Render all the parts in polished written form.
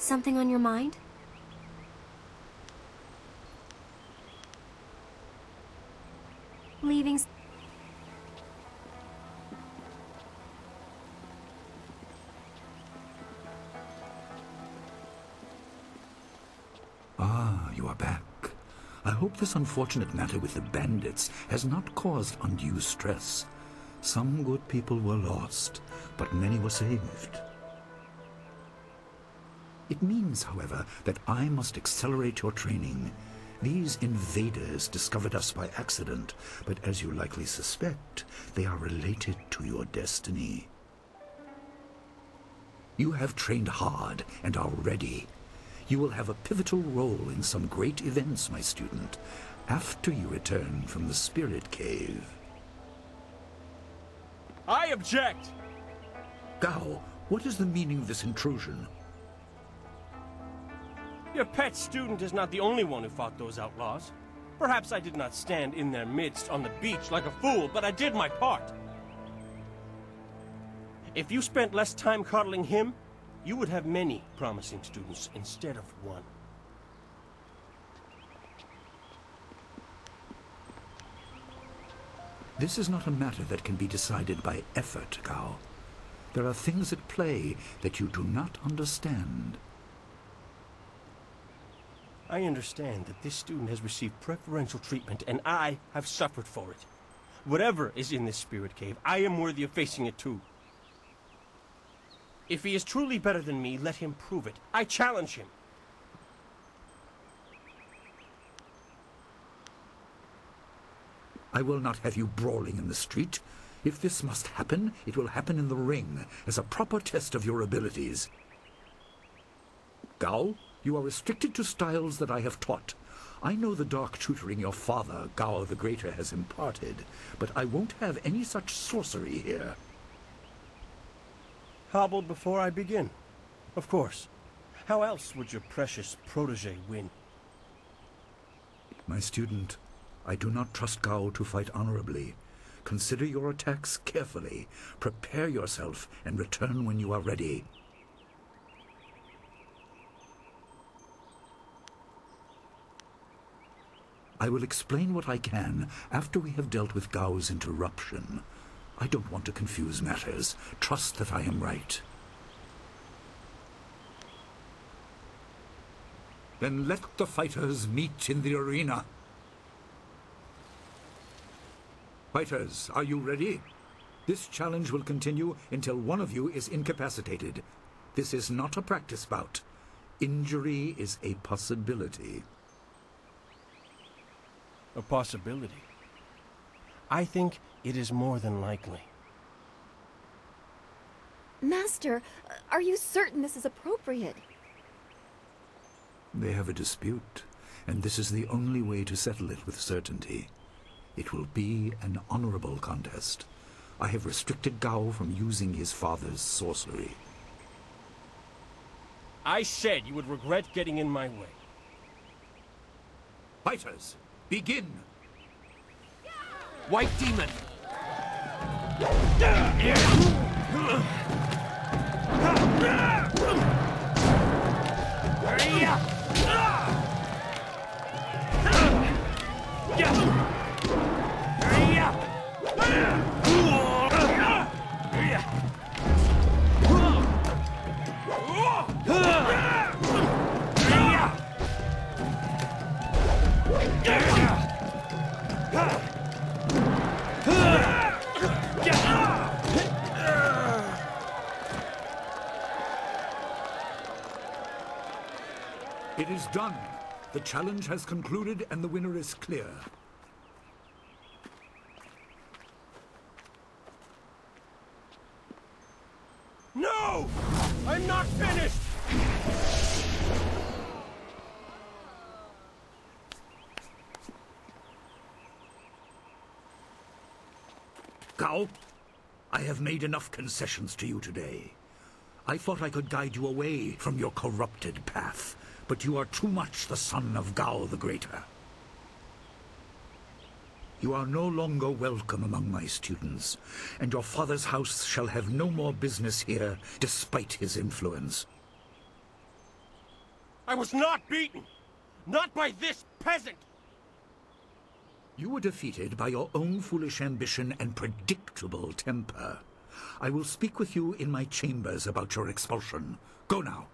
Something on your mind? Leaving... Ah, you are back. I hope this unfortunate matter with the bandits has not caused undue stress. Some good people were lost, but many were saved. It means, however, that I must accelerate your training. These invaders discovered us by accident, but as you likely suspect, they are related to your destiny. You have trained hard and are ready. You will have a pivotal role in some great events, my student, after you return from the Spirit Cave. I object! Gao, what is the meaning of this intrusion? Your pet student is not the only one who fought those outlaws. Perhaps I did not stand in their midst on the beach like a fool, but I did my part. If you spent less time coddling him, you would have many promising students instead of one. This is not a matter that can be decided by effort, Gao. There are things at play that you do not understand. I understand that this student has received preferential treatment, and I have suffered for it. Whatever is in this spirit cave, I am worthy of facing it too. If he is truly better than me, let him prove it. I challenge him. I will not have you brawling in the street. If this must happen, it will happen in the ring, as a proper test of your abilities. Gao, you are restricted to styles that I have taught. I know the dark tutoring your father, Gao the Greater, has imparted, but I won't have any such sorcery here. Hobbled before I begin. Of course. How else would your precious protege win? My student, I do not trust Gao to fight honorably. Consider your attacks carefully. Prepare yourself and return when you are ready. I will explain what I can after we have dealt with Gao's interruption. I don't want to confuse matters. Trust that I am right. Then let the fighters meet in the arena. Fighters, are you ready? This challenge will continue until one of you is incapacitated. This is not a practice bout. Injury is a possibility. A possibility? I think it is more than likely. Master, are you certain this is appropriate? They have a dispute, and this is the only way to settle it with certainty. It will be an honorable contest. I have restricted Gao from using his father's sorcery. I said you would regret getting in my way. Fighters, begin! White Demon! It is done. The challenge has concluded and the winner is clear. No! I'm not finished! Gao, I have made enough concessions to you today. I thought I could guide you away from your corrupted path, but you are too much the son of Gao the Greater. You are no longer welcome among my students, and your father's house shall have no more business here, despite his influence. I was not beaten! Not by this peasant! You were defeated by your own foolish ambition and predictable temper. I will speak with you in my chambers about your expulsion. Go now.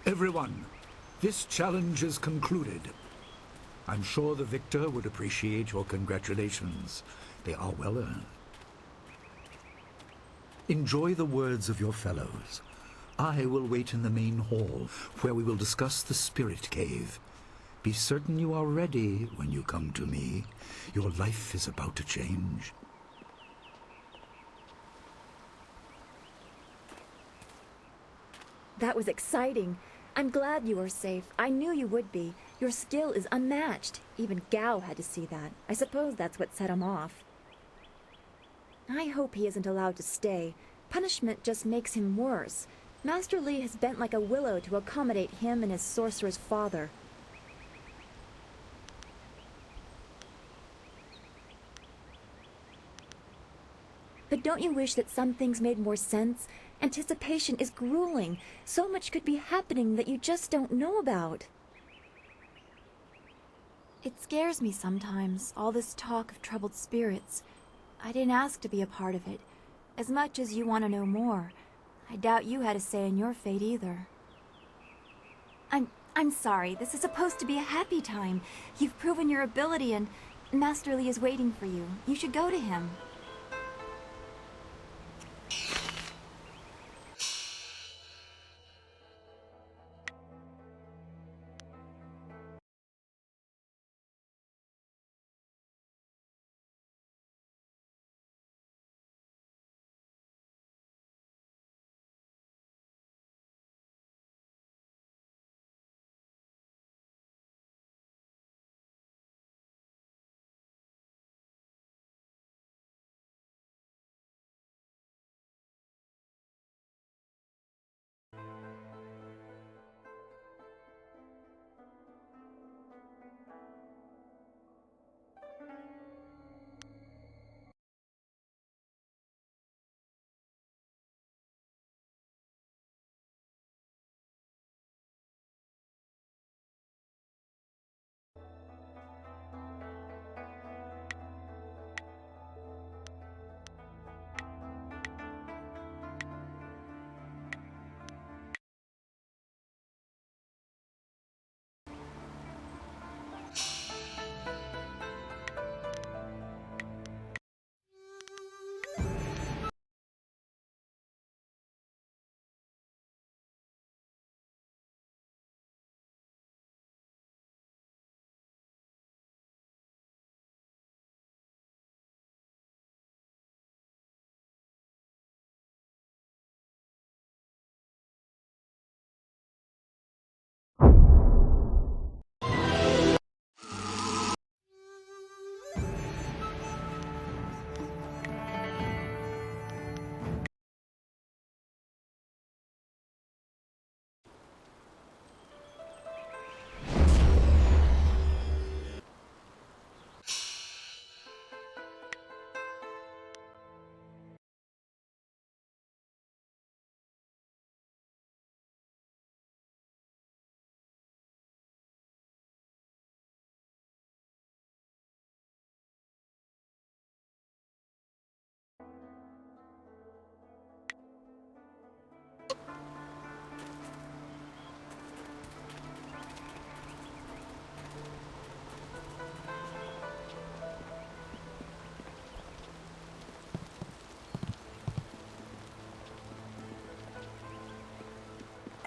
Everyone, this challenge is concluded. I'm sure the victor would appreciate your congratulations. They are well earned. Enjoy the words of your fellows. I will wait in the main hall, where we will discuss the spirit cave. Be certain you are ready when you come to me. Your life is about to change. That was exciting. I'm glad you were safe. I knew you would be. Your skill is unmatched. Even Gao had to see that. I suppose that's what set him off. I hope he isn't allowed to stay. Punishment just makes him worse. Master Li has bent like a willow to accommodate him and his sorcerer's father. But don't you wish that some things made more sense? Anticipation is grueling. So much could be happening that you just don't know about. It scares me sometimes, all this talk of troubled spirits. I didn't ask to be a part of it. As much as you want to know more, I doubt you had a say in your fate either. I'm sorry. This is supposed to be a happy time. You've proven your ability and Master Li is waiting for you. You should go to him.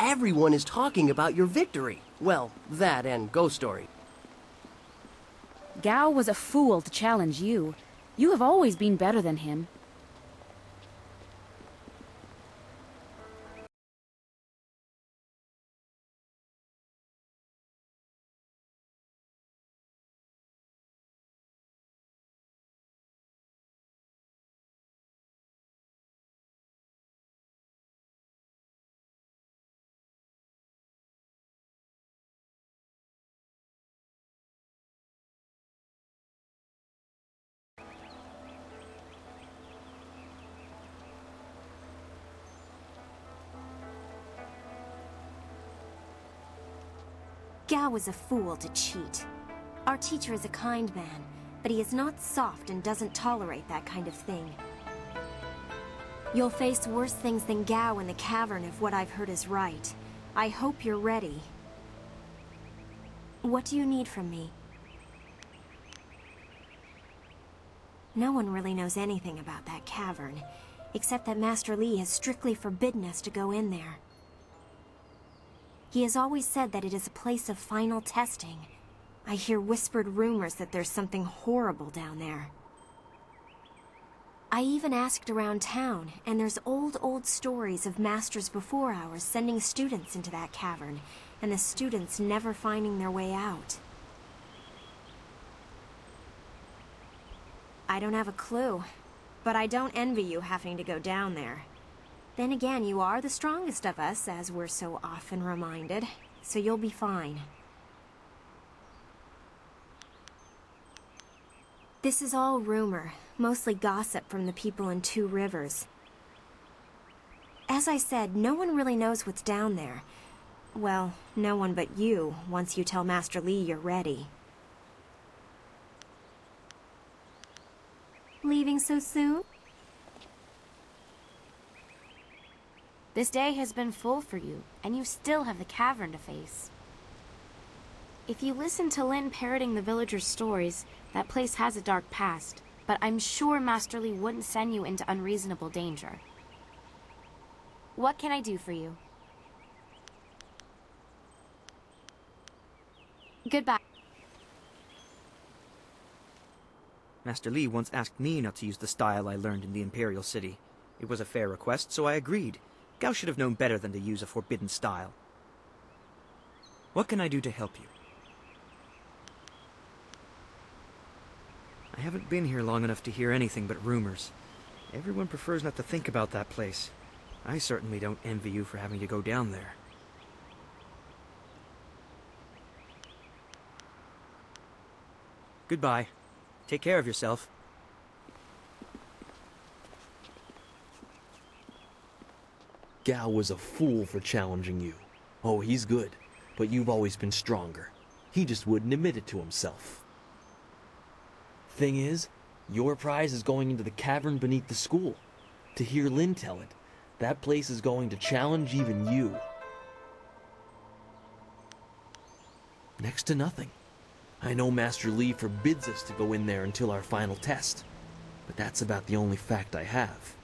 Everyone is talking about your victory. Well, that and Ghost Story. Gao was a fool to challenge you. You have always been better than him. Gao is a fool to cheat. Our teacher is a kind man, but he is not soft and doesn't tolerate that kind of thing. You'll face worse things than Gao in the cavern if what I've heard is right. I hope you're ready. What do you need from me? No one really knows anything about that cavern, except that Master Li has strictly forbidden us to go in there. He has always said that it is a place of final testing. I hear whispered rumors that there's something horrible down there. I even asked around town, and there's old stories of masters before ours sending students into that cavern, and the students never finding their way out. I don't have a clue, but I don't envy you having to go down there. Then again, you are the strongest of us, as we're so often reminded, so you'll be fine. This is all rumor, mostly gossip from the people in Two Rivers. As I said, no one really knows what's down there. Well, no one but you, once you tell Master Li you're ready. Leaving so soon? This day has been full for you, and you still have the cavern to face. If you listen to Lin parroting the villagers' stories, that place has a dark past, but I'm sure Master Li wouldn't send you into unreasonable danger. What can I do for you? Goodbye. Master Li once asked me not to use the style I learned in the Imperial City. It was a fair request, so I agreed. Gao should have known better than to use a forbidden style. What can I do to help you? I haven't been here long enough to hear anything but rumors. Everyone prefers not to think about that place. I certainly don't envy you for having to go down there. Goodbye. Take care of yourself. Gao was a fool for challenging you. Oh, he's good, but you've always been stronger. He just wouldn't admit it to himself. Thing is, your prize is going into the cavern beneath the school. To hear Lin tell it, that place is going to challenge even you. Next to nothing. I know Master Li forbids us to go in there until our final test, but that's about the only fact I have.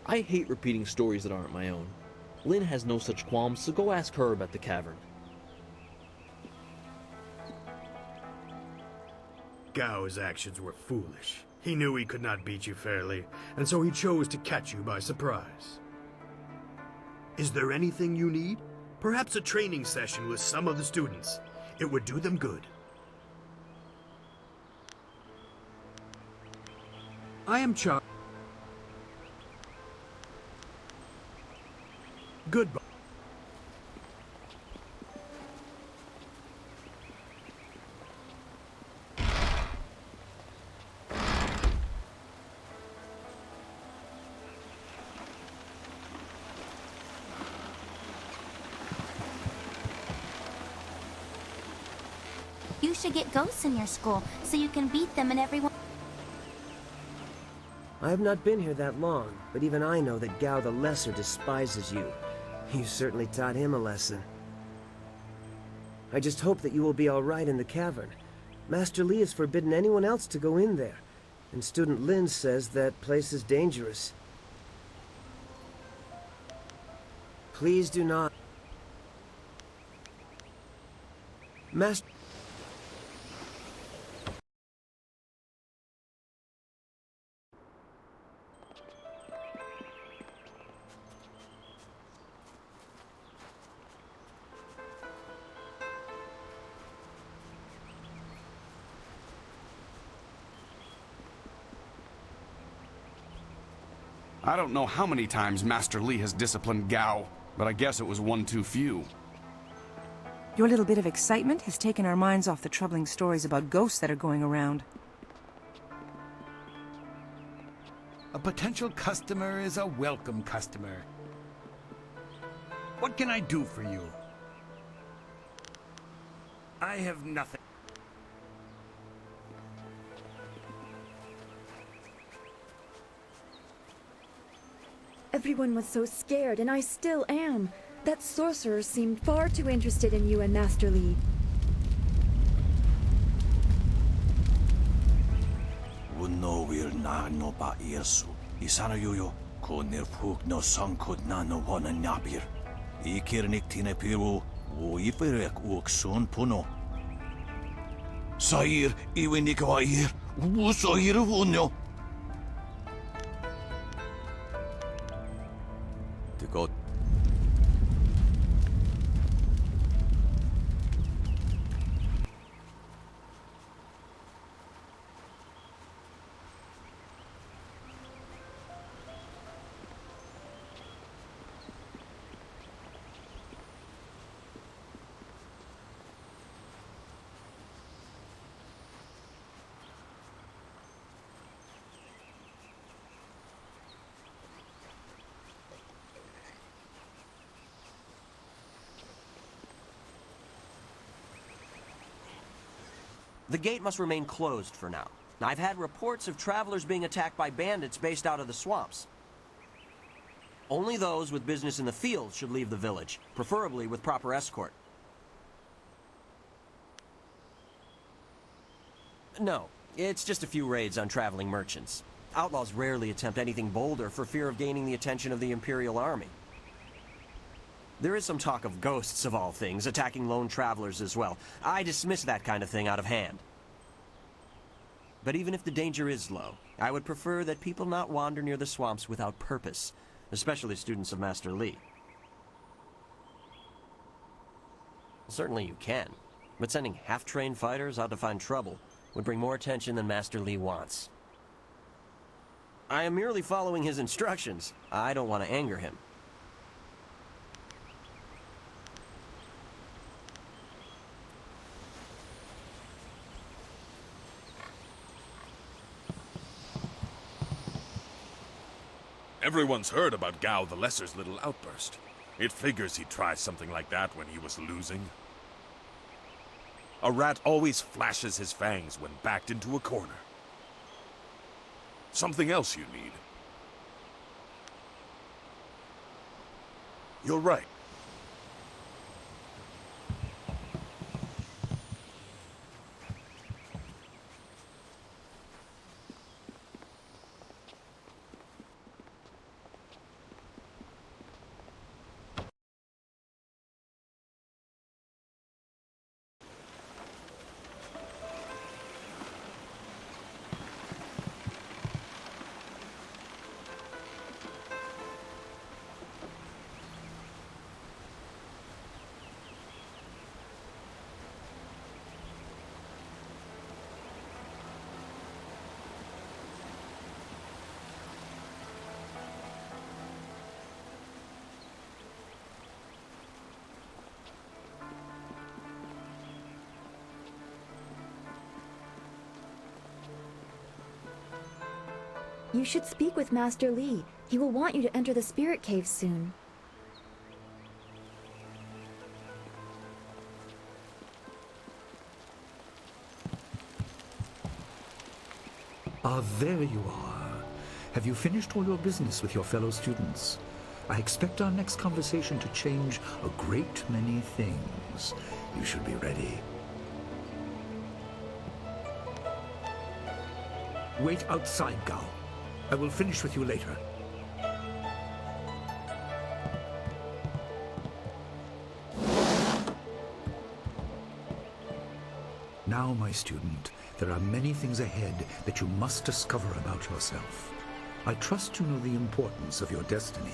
I hate repeating stories that aren't my own. Lin has no such qualms, so go ask her about the cavern. Gao's actions were foolish. He knew he could not beat you fairly, and so he chose to catch you by surprise. Is there anything you need? Perhaps a training session with some of the students. It would do them good. I am Chuck. Goodbye. You should get ghosts in your school, so you can beat them and everyone. I have not been here that long, but even I know that Gao the Lesser despises you. You certainly taught him a lesson. I just hope that you will be all right in the cavern. Master Li has forbidden anyone else to go in there, and Student Lin says that place is dangerous. Please do not. Master... I don't know how many times Master Li has disciplined Gao, but I guess it was one too few. Your little bit of excitement has taken our minds off the troubling stories about ghosts that are going around. A potential customer is a welcome customer. What can I do for you? I have nothing. Everyone was so scared, and I still am. That sorcerer seemed far too interested in you and Master Li. Unno will na no ba yesu. Isana yuyo. Konir puk no sankut na no wana nyabir. Ikirnik tine piru. Wo iperek uksun puno. Sair iwinikawair. Wusoir unyo. The god. The gate must remain closed for now. I've had reports of travelers being attacked by bandits based out of the swamps. Only those with business in the fields should leave the village, preferably with proper escort. No, it's just a few raids on traveling merchants. Outlaws rarely attempt anything bolder for fear of gaining the attention of the Imperial Army. There is some talk of ghosts, of all things, attacking lone travelers as well. I dismiss that kind of thing out of hand. But even if the danger is low, I would prefer that people not wander near the swamps without purpose, especially students of Master Li. Certainly you can, but sending half-trained fighters out to find trouble would bring more attention than Master Li wants. I am merely following his instructions. I don't want to anger him. Everyone's heard about Gao the Lesser's little outburst. It figures he'd try something like that when he was losing. A rat always flashes his fangs when backed into a corner. Something else you need. You're right. You should speak with Master Li. He will want you to enter the spirit cave soon. Ah, there you are. Have you finished all your business with your fellow students? I expect our next conversation to change a great many things. You should be ready. Wait outside, Gao. I will finish with you later. Now, my student, there are many things ahead that you must discover about yourself. I trust you know the importance of your destiny.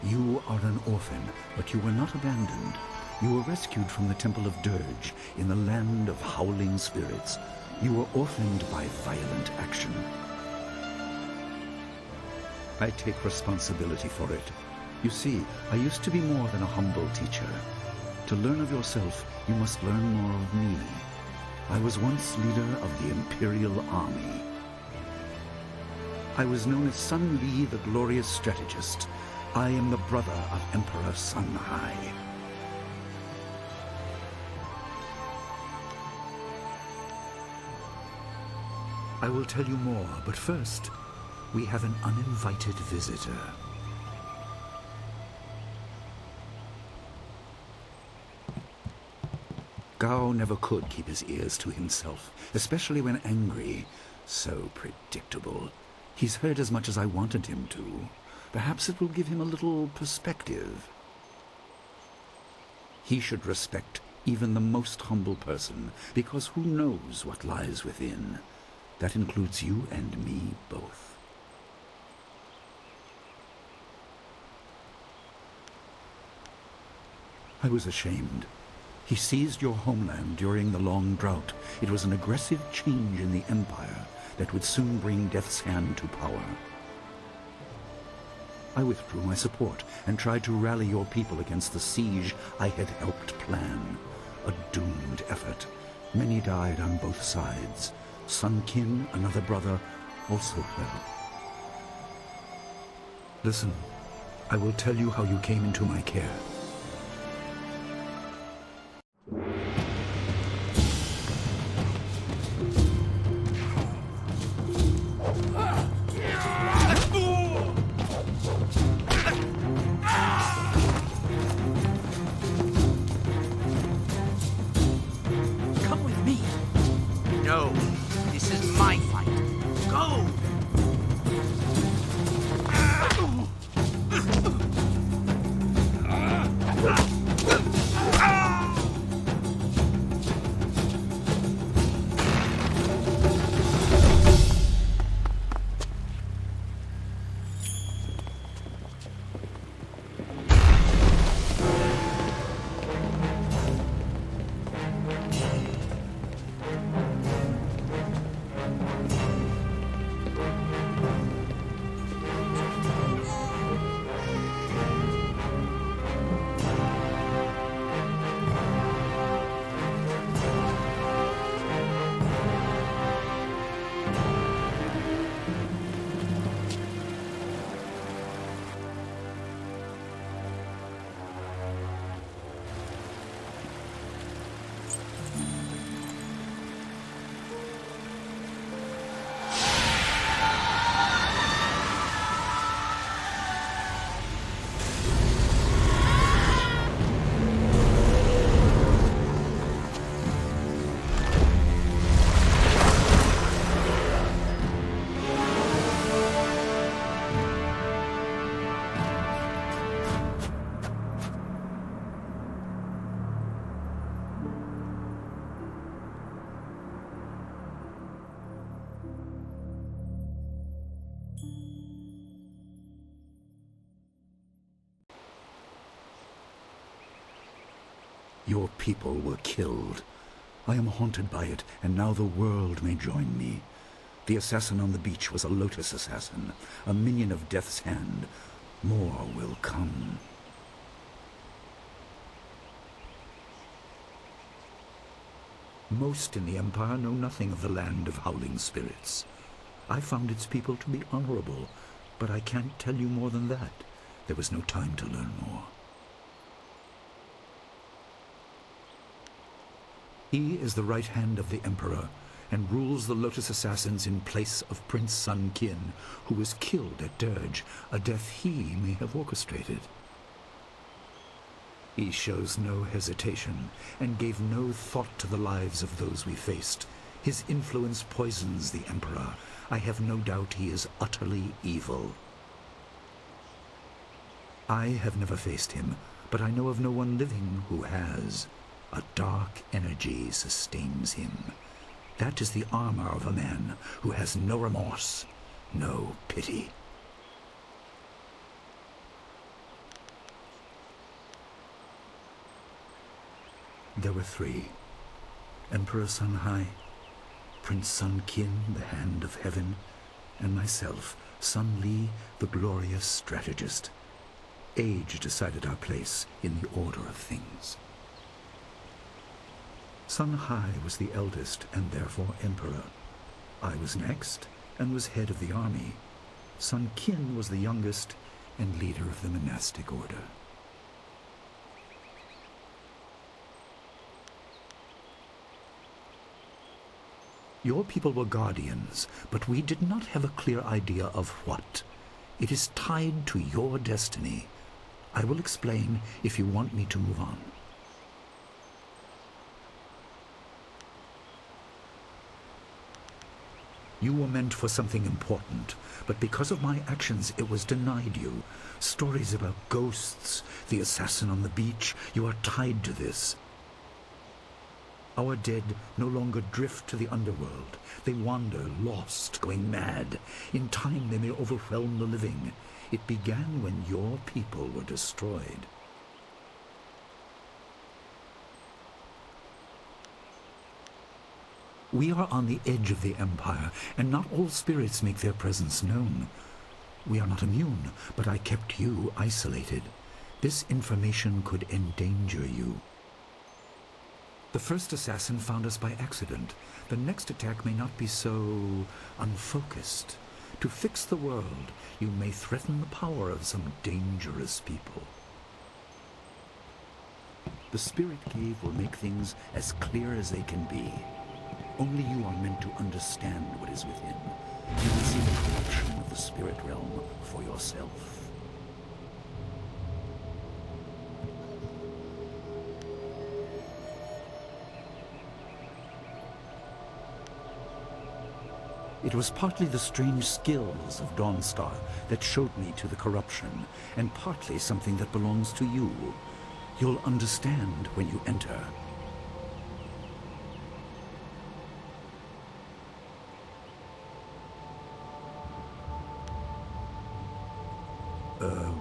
You are an orphan, but you were not abandoned. You were rescued from the Temple of Dirge in the land of howling spirits. You were orphaned by violent action. I take responsibility for it. You see, I used to be more than a humble teacher. To learn of yourself, you must learn more of me. I was once leader of the Imperial Army. I was known as Sun Li, the glorious strategist. I am the brother of Emperor Sun Hai. I will tell you more, but first, we have an uninvited visitor. Gao never could keep his ears to himself, especially when angry. So predictable. He's heard as much as I wanted him to. Perhaps it will give him a little perspective. He should respect even the most humble person, because who knows what lies within. That includes you and me both. I was ashamed. He seized your homeland during the long drought. It was an aggressive change in the Empire that would soon bring Death's Hand to power. I withdrew my support and tried to rally your people against the siege I had helped plan. A doomed effort. Many died on both sides. Sun Qin, another brother, also fell. Listen, I will tell you how you came into my care. Come with me. No, this is my fight. Go! Your people were killed. I am haunted by it, and now the world may join me. The assassin on the beach was a Lotus assassin, a minion of Death's Hand. More will come. Most in the Empire know nothing of the land of howling spirits. I found its people to be honorable, but I can't tell you more than that. There was no time to learn more. He is the right hand of the Emperor, and rules the Lotus Assassins in place of Prince Sun Qin, who was killed at Dirge, a death he may have orchestrated. He shows no hesitation, and gave no thought to the lives of those we faced. His influence poisons the Emperor. I have no doubt he is utterly evil. I have never faced him, but I know of no one living who has. A dark energy sustains him. That is the armor of a man who has no remorse, no pity. There were three. Emperor Sun Hai, Prince Sun Qin, the Hand of Heaven, and myself, Sun Li, the glorious strategist. Age decided our place in the order of things. Sun Hai was the eldest and therefore emperor. I was next and was head of the army. Son Qin was the youngest and leader of the monastic order. Your people were guardians, but we did not have a clear idea of what. It is tied to your destiny. I will explain if you want me to move on. You were meant for something important, but because of my actions it was denied you. Stories about ghosts, the assassin on the beach, you are tied to this. Our dead no longer drift to the underworld. They wander, lost, going mad. In time they may overwhelm the living. It began when your people were destroyed. We are on the edge of the Empire, and not all spirits make their presence known. We are not immune, but I kept you isolated. This information could endanger you. The first assassin found us by accident. The next attack may not be so unfocused. To fix the world, you may threaten the power of some dangerous people. The Spirit Cave will make things as clear as they can be. Only you are meant to understand what is within. You will see the corruption of the spirit realm for yourself. It was partly the strange skills of Dawnstar that showed me to the corruption, and partly something that belongs to you. You'll understand when you enter.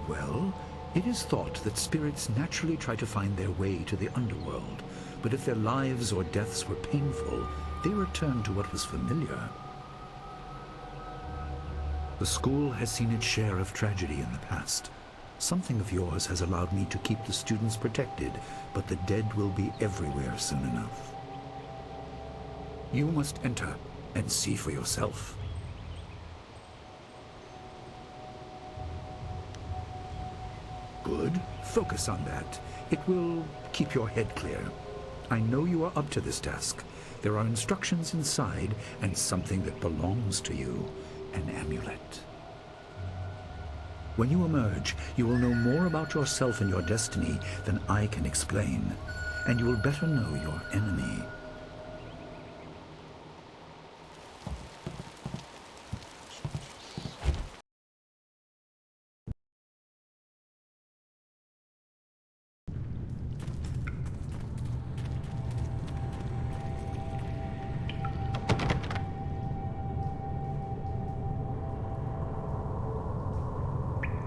Well, it is thought that spirits naturally try to find their way to the underworld, but if their lives or deaths were painful, they return to what was familiar. The school has seen its share of tragedy in the past. Something of yours has allowed me to keep the students protected, but the dead will be everywhere soon enough. You must enter and see for yourself. Good. Focus on that. It will keep your head clear. I know you are up to this task. There are instructions inside and something that belongs to you. An amulet. When you emerge, you will know more about yourself and your destiny than I can explain, and you will better know your enemy.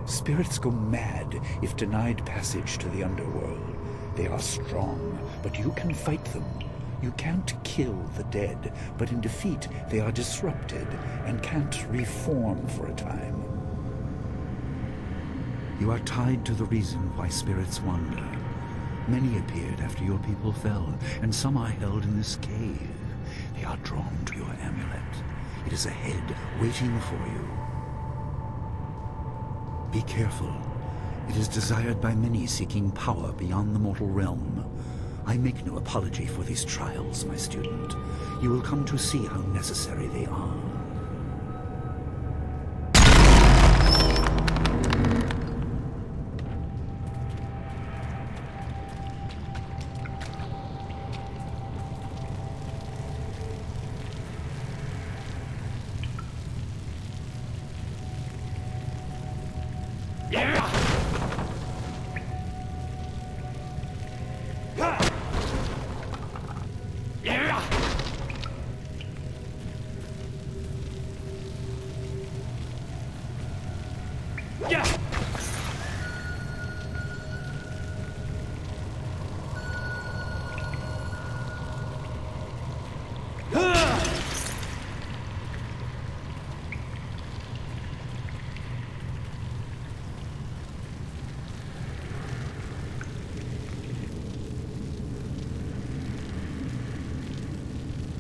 Spirits go mad if denied passage to the underworld. They are strong, but you can fight them. You can't kill the dead, but in defeat they are disrupted and can't reform for a time. You are tied to the reason why spirits wander. Many appeared after your people fell, and some are held in this cave. They are drawn to your amulet. It is ahead, waiting for you. Be careful. It is desired by many seeking power beyond the mortal realm. I make no apology for these trials, my student. You will come to see how necessary they are.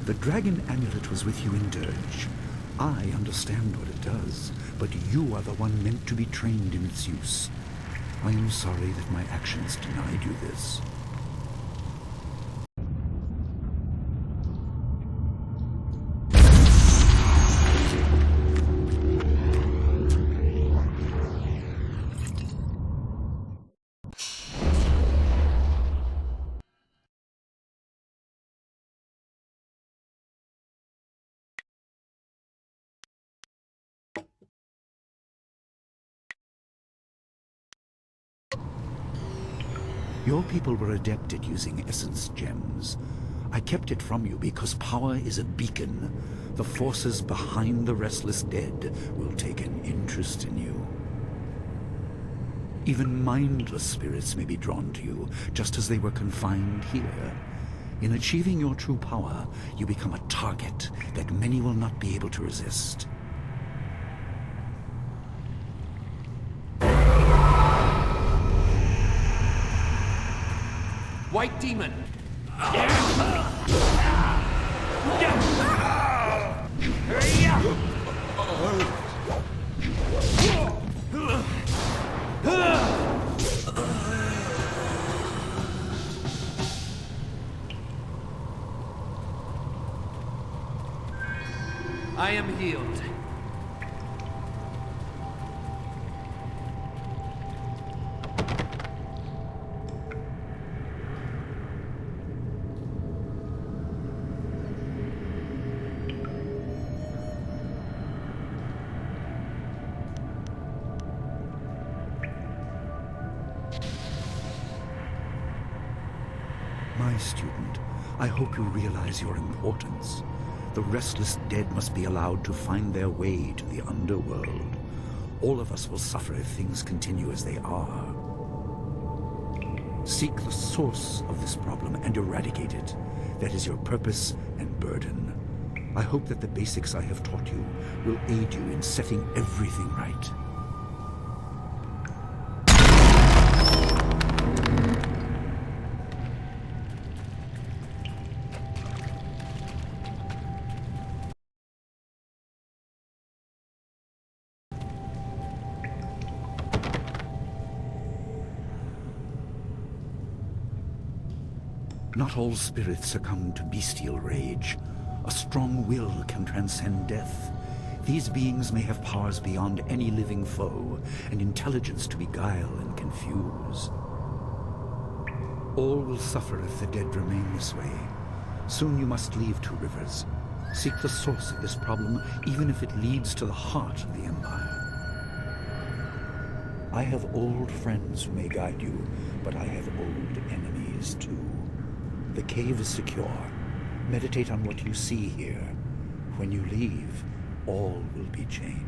The dragon amulet was with you in Dirge. I understand what it does, but you are the one meant to be trained in its use. I am sorry that my actions denied you this. Your people were adept at using essence gems. I kept it from you because power is a beacon. The forces behind the restless dead will take an interest in you. Even mindless spirits may be drawn to you, just as they were confined here. In achieving your true power, you become a target that many will not be able to resist. White Demon! I am healed. My student, I hope you realize your importance. The restless dead must be allowed to find their way to the underworld. All of us will suffer if things continue as they are. Seek the source of this problem and eradicate it. That is your purpose and burden. I hope that the basics I have taught you will aid you in setting everything right. Not all spirits succumb to bestial rage. A strong will can transcend death. These beings may have powers beyond any living foe, and intelligence to beguile and confuse. All will suffer if the dead remain this way. Soon you must leave Two Rivers. Seek the source of this problem, even if it leads to the heart of the Empire. I have old friends who may guide you, but I have old enemies too. The cave is secure. Meditate on what you see here. When you leave, all will be changed.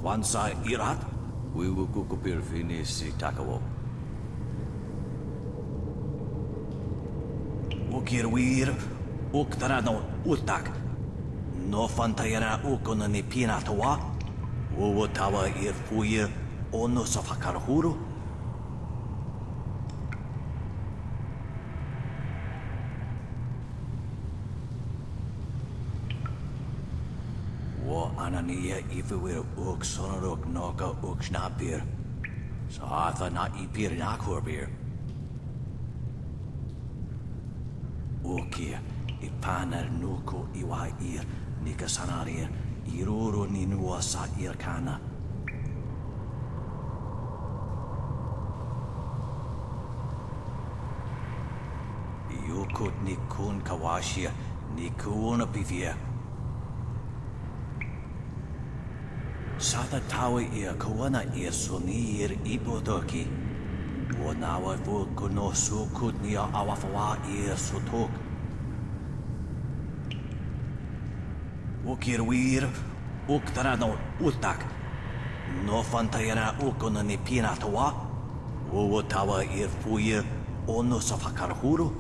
Kwanzaa irat, wiwu kukupir finisi takawo. Ukirwir, uktarano utak. No fantayana ukona ni pinatawa. Uwatawa ir fuir ono safakarhuru. Anania ifewir uk sonorok noka uk snapir. Saatha na ipir nakorbir. Ukia ipaner nuko iwa ir nikasanarir iruro ninua sa irkana. Yukut nikun kawashia nikuna pivia. Sata tawa ia kawana ia sunir ipotoki. Wanawa vuko no sukut nia awafawa ia sutok. Ukirwir uktarano utak. No fantayana ukona ni pinatawa. Uwo tawa ir fuye ono safakarhuru.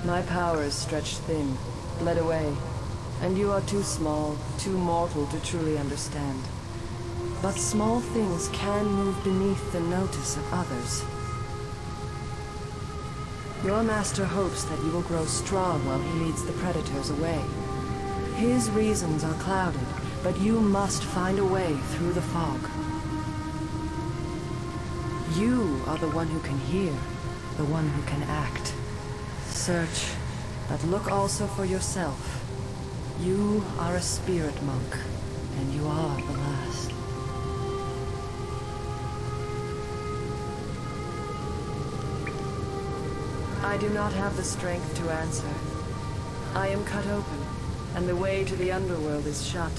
My power is stretched thin, bled away, and you are too small, too mortal to truly understand. But small things can move beneath the notice of others. Your master hopes that you will grow strong while he leads the predators away. His reasons are clouded, but you must find a way through the fog. You are the one who can hear, the one who can act. Search, but look also for yourself. You are a spirit monk, and you are the last. I do not have the strength to answer. I am cut open, and the way to the underworld is shut.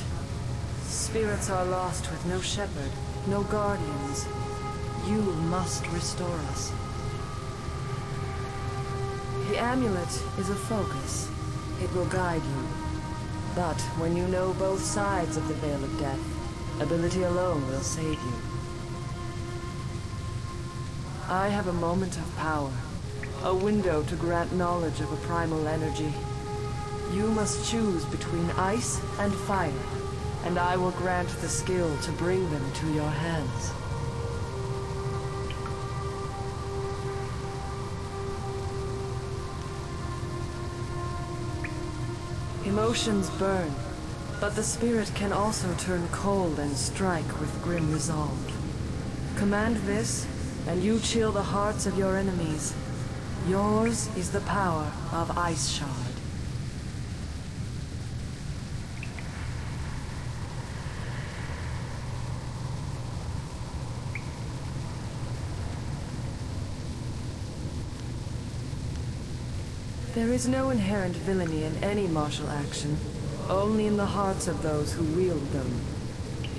Spirits are lost with no shepherd, no guardians. You must restore us. The amulet is a focus. It will guide you. But when you know both sides of the Veil of Death, ability alone will save you. I have a moment of power, a window to grant knowledge of a primal energy. You must choose between ice and fire, and I will grant the skill to bring them to your hands. Emotions burn, but the spirit can also turn cold and strike with grim resolve. Command this, and you chill the hearts of your enemies. Yours is the power of Ice Shard. There is no inherent villainy in any martial action, only in the hearts of those who wield them.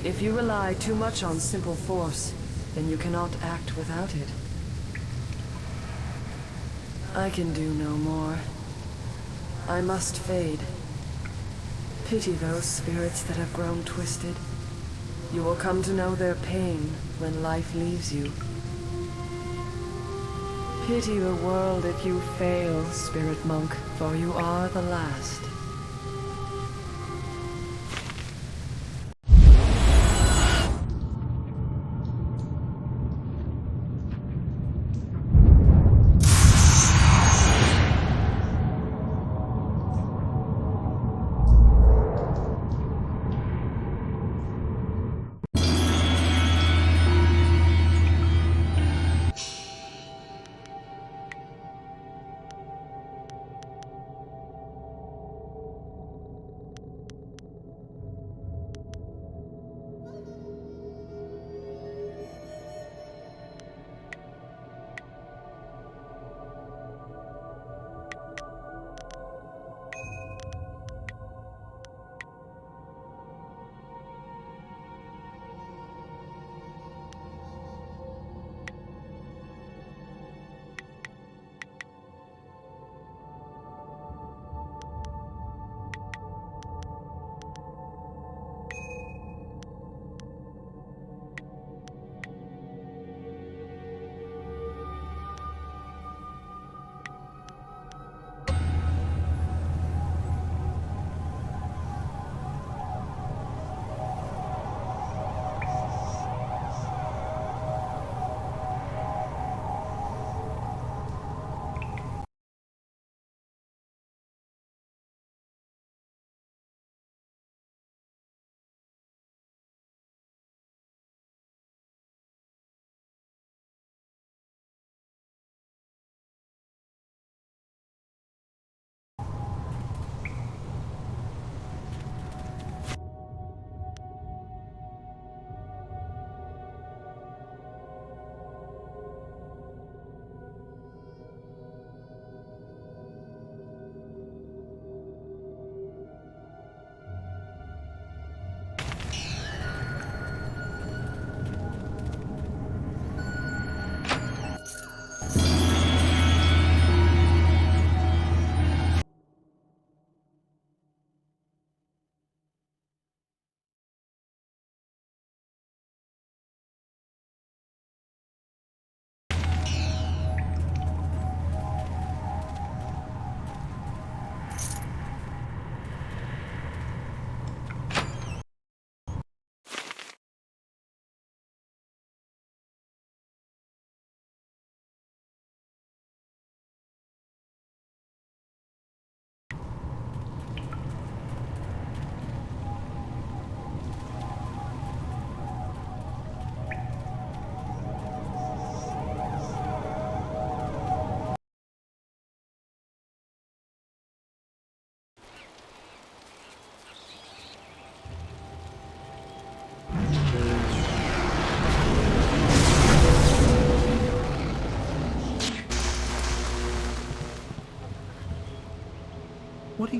If you rely too much on simple force, then you cannot act without it. I can do no more. I must fade. Pity those spirits that have grown twisted. You will come to know their pain when life leaves you. Pity the world if you fail, Spirit Monk, for you are the last.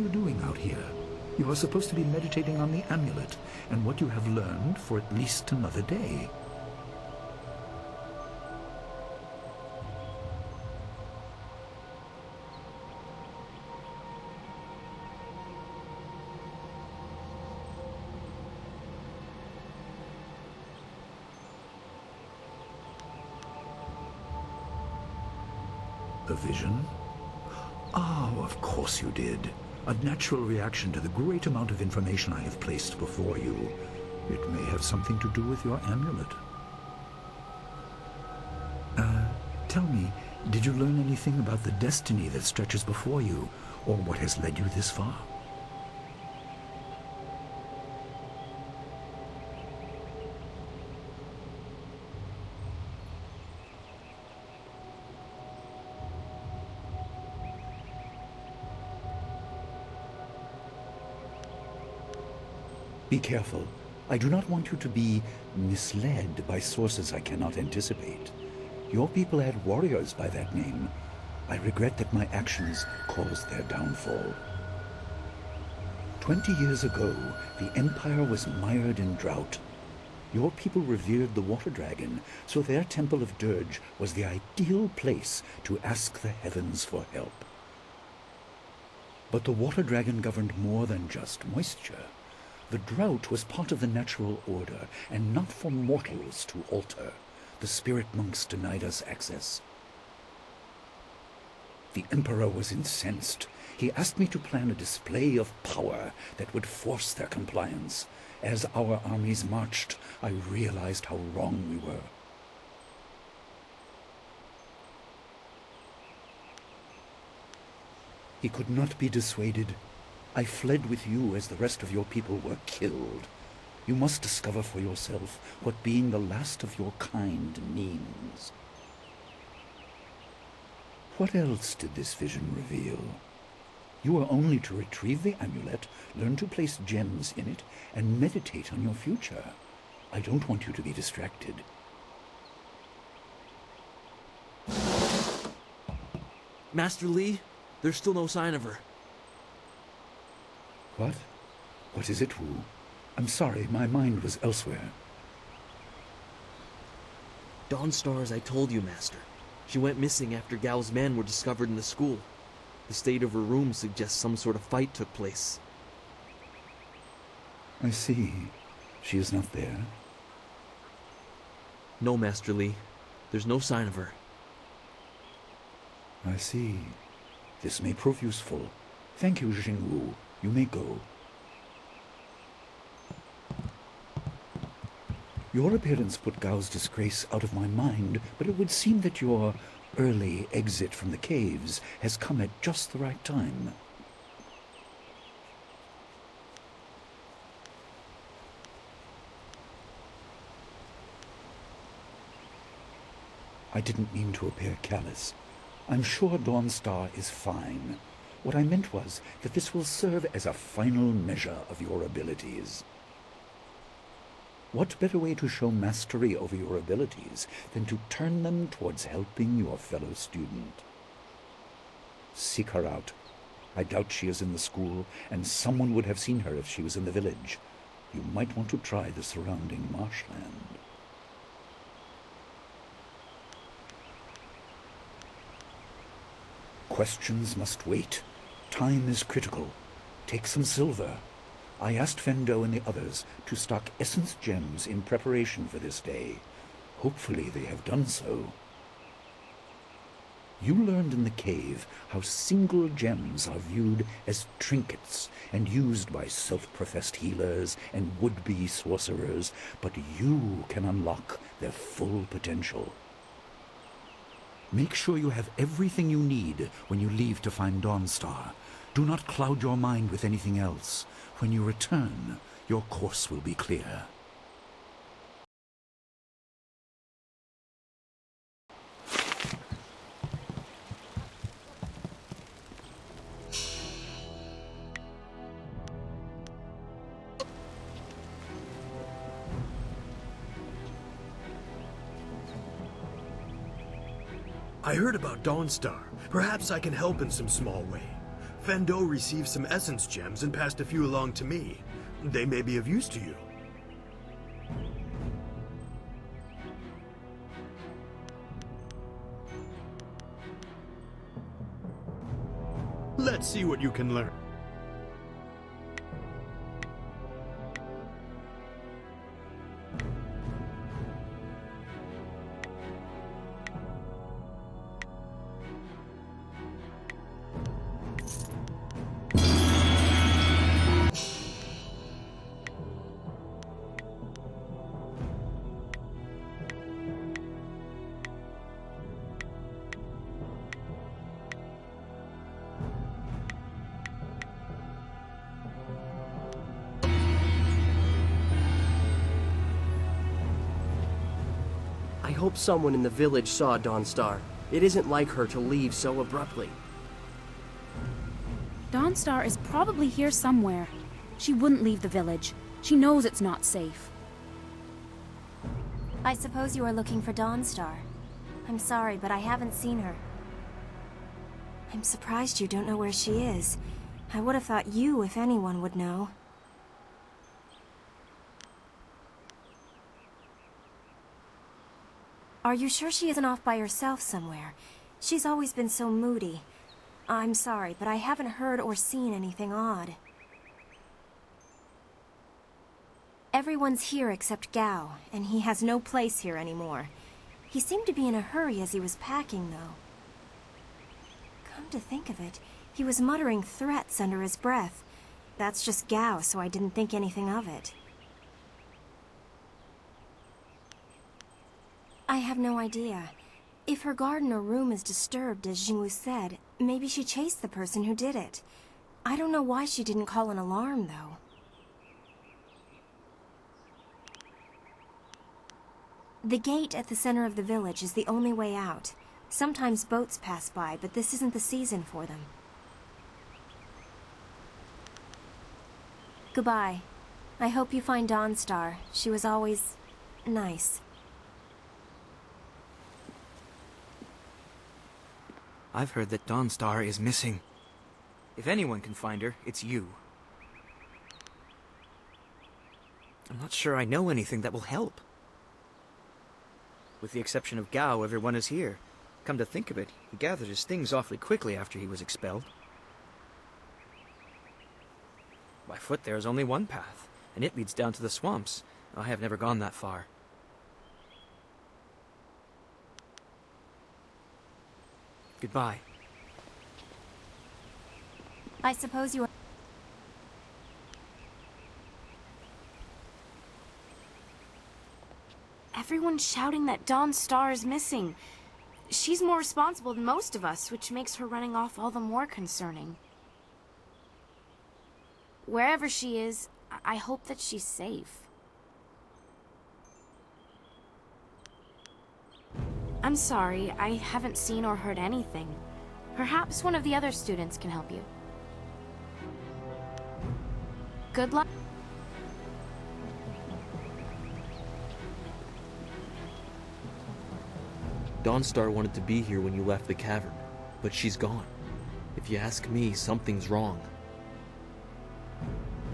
you doing out here? You are supposed to be meditating on the amulet and what you have learned for at least another day. A vision? Oh, of course you did. A natural reaction to the great amount of information I have placed before you. It may have something to do with your amulet. Tell me, did you learn anything about the destiny that stretches before you, or what has led you this far? Be careful. I do not want you to be misled by sources I cannot anticipate. Your people had warriors by that name. I regret that my actions caused their downfall. 20 years ago, the Empire was mired in drought. Your people revered the water dragon, so their temple of Dirge was the ideal place to ask the heavens for help. But the water dragon governed more than just moisture. The drought was part of the natural order, and not for mortals to alter. The spirit monks denied us access. The Emperor was incensed. He asked me to plan a display of power that would force their compliance. As our armies marched, I realized how wrong we were. He could not be dissuaded. I fled with you as the rest of your people were killed. You must discover for yourself what being the last of your kind means. What else did this vision reveal? You are only to retrieve the amulet, learn to place gems in it, and meditate on your future. I don't want you to be distracted. Master Li, there's still no sign of her. What? What is it, Wu? I'm sorry, my mind was elsewhere. Dawnstar, as I told you, Master. She went missing after Gao's men were discovered in the school. The state of her room suggests some sort of fight took place. I see. She is not there. No, Master Li. There's no sign of her. I see. This may prove useful. Thank you, Jingwu. You may go. Your appearance put Gao's disgrace out of my mind, but it would seem that your early exit from the caves has come at just the right time. I didn't mean to appear callous. I'm sure Dawnstar is fine. What I meant was that this will serve as a final measure of your abilities. What better way to show mastery over your abilities than to turn them towards helping your fellow student? Seek her out. I doubt she is in the school, and someone would have seen her if she was in the village. You might want to try the surrounding marshland. Questions must wait. Time is critical. Take some silver. I asked Fendo and the others to stock essence gems in preparation for this day. Hopefully they have done so. You learned in the cave how single gems are viewed as trinkets and used by self-professed healers and would-be sorcerers, but you can unlock their full potential. Make sure you have everything you need when you leave to find Dawnstar. Do not cloud your mind with anything else. When you return, your course will be clear. I heard about Dawnstar. Perhaps I can help in some small way. Fando received some essence gems and passed a few along to me. They may be of use to you. Let's see what you can learn. I hope someone in the village saw Dawnstar. It isn't like her to leave so abruptly. Dawnstar is probably here somewhere. She wouldn't leave the village. She knows it's not safe. I suppose you are looking for Dawnstar. I'm sorry, but I haven't seen her. I'm surprised you don't know where she is. I would have thought you, if anyone, would know. Are you sure she isn't off by herself somewhere? She's always been so moody. I'm sorry, but I haven't heard or seen anything odd. Everyone's here except Gao, and he has no place here anymore. He seemed to be in a hurry as he was packing, though. Come to think of it, he was muttering threats under his breath. That's just Gao, so I didn't think anything of it. I have no idea. If her garden or room is disturbed, as Jingwu said, maybe she chased the person who did it. I don't know why she didn't call an alarm, though. The gate at the center of the village is the only way out. Sometimes boats pass by, but this isn't the season for them. Goodbye. I hope you find Dawnstar. She was always nice. I've heard that Dawnstar is missing. If anyone can find her, it's you. I'm not sure I know anything that will help. With the exception of Gao, everyone is here. Come to think of it, he gathered his things awfully quickly after he was expelled. By foot there is only one path, and it leads down to the swamps. I have never gone that far. Goodbye. I suppose you are... Everyone's shouting that Dawnstar is missing. She's more responsible than most of us, which makes her running off all the more concerning. Wherever she is, I hope that she's safe. I'm sorry, I haven't seen or heard anything. Perhaps one of the other students can help you. Good luck. Dawnstar wanted to be here when you left the cavern, but she's gone. If you ask me, something's wrong.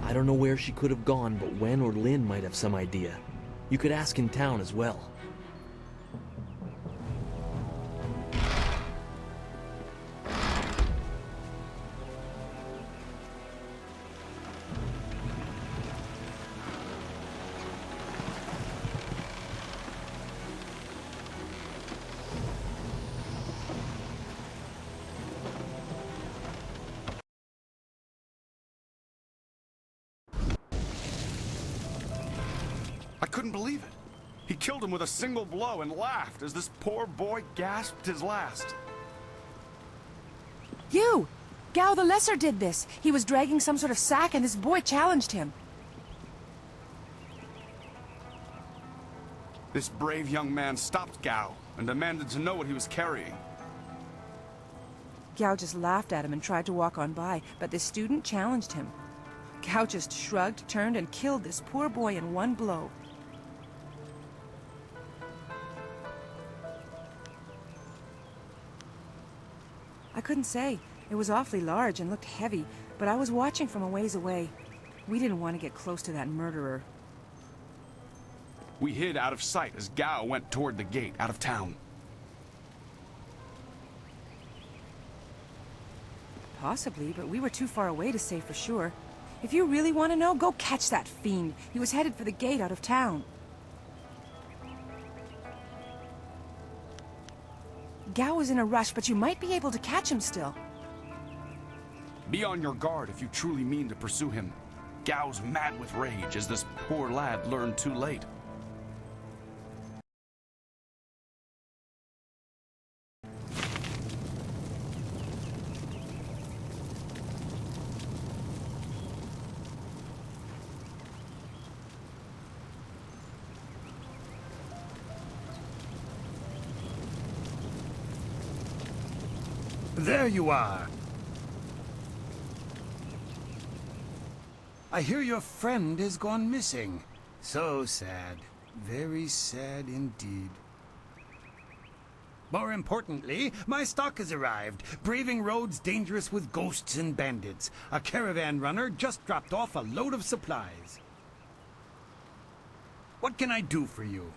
I don't know where she could have gone, but Wen or Lin might have some idea. You could ask in town as well. I couldn't believe it. He killed him with a single blow and laughed as this poor boy gasped his last. You! Gao the Lesser did this. He was dragging some sort of sack and this boy challenged him. This brave young man stopped Gao and demanded to know what he was carrying. Gao just laughed at him and tried to walk on by, but the student challenged him. Gao just shrugged, turned, and killed this poor boy in one blow. I couldn't say. It was awfully large and looked heavy, but I was watching from a ways away. We didn't want to get close to that murderer. We hid out of sight as Gao went toward the gate out of town. Possibly, but we were too far away to say for sure. If you really want to know, go catch that fiend. He was headed for the gate out of town. Gao was in a rush, but you might be able to catch him still. Be on your guard if you truly mean to pursue him. Gao's mad with rage, as this poor lad learned too late. There you are. I hear your friend has gone missing. So sad. Very sad indeed. More importantly, my stock has arrived. Braving roads dangerous with ghosts and bandits. A caravan runner just dropped off a load of supplies. What can I do for you?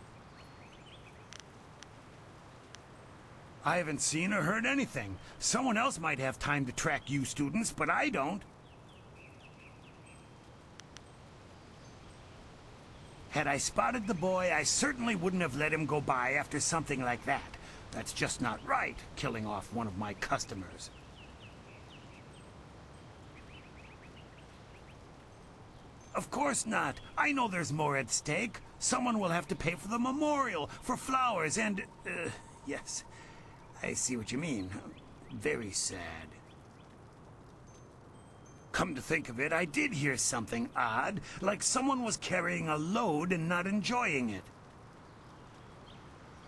I haven't seen or heard anything. Someone else might have time to track you students, but I don't. Had I spotted the boy, I certainly wouldn't have let him go by after something like that. That's just not right, killing off one of my customers. Of course not. I know there's more at stake. Someone will have to pay for the memorial, for flowers, and... yes. I see what you mean. Very sad. Come to think of it, I did hear something odd, like someone was carrying a load and not enjoying it.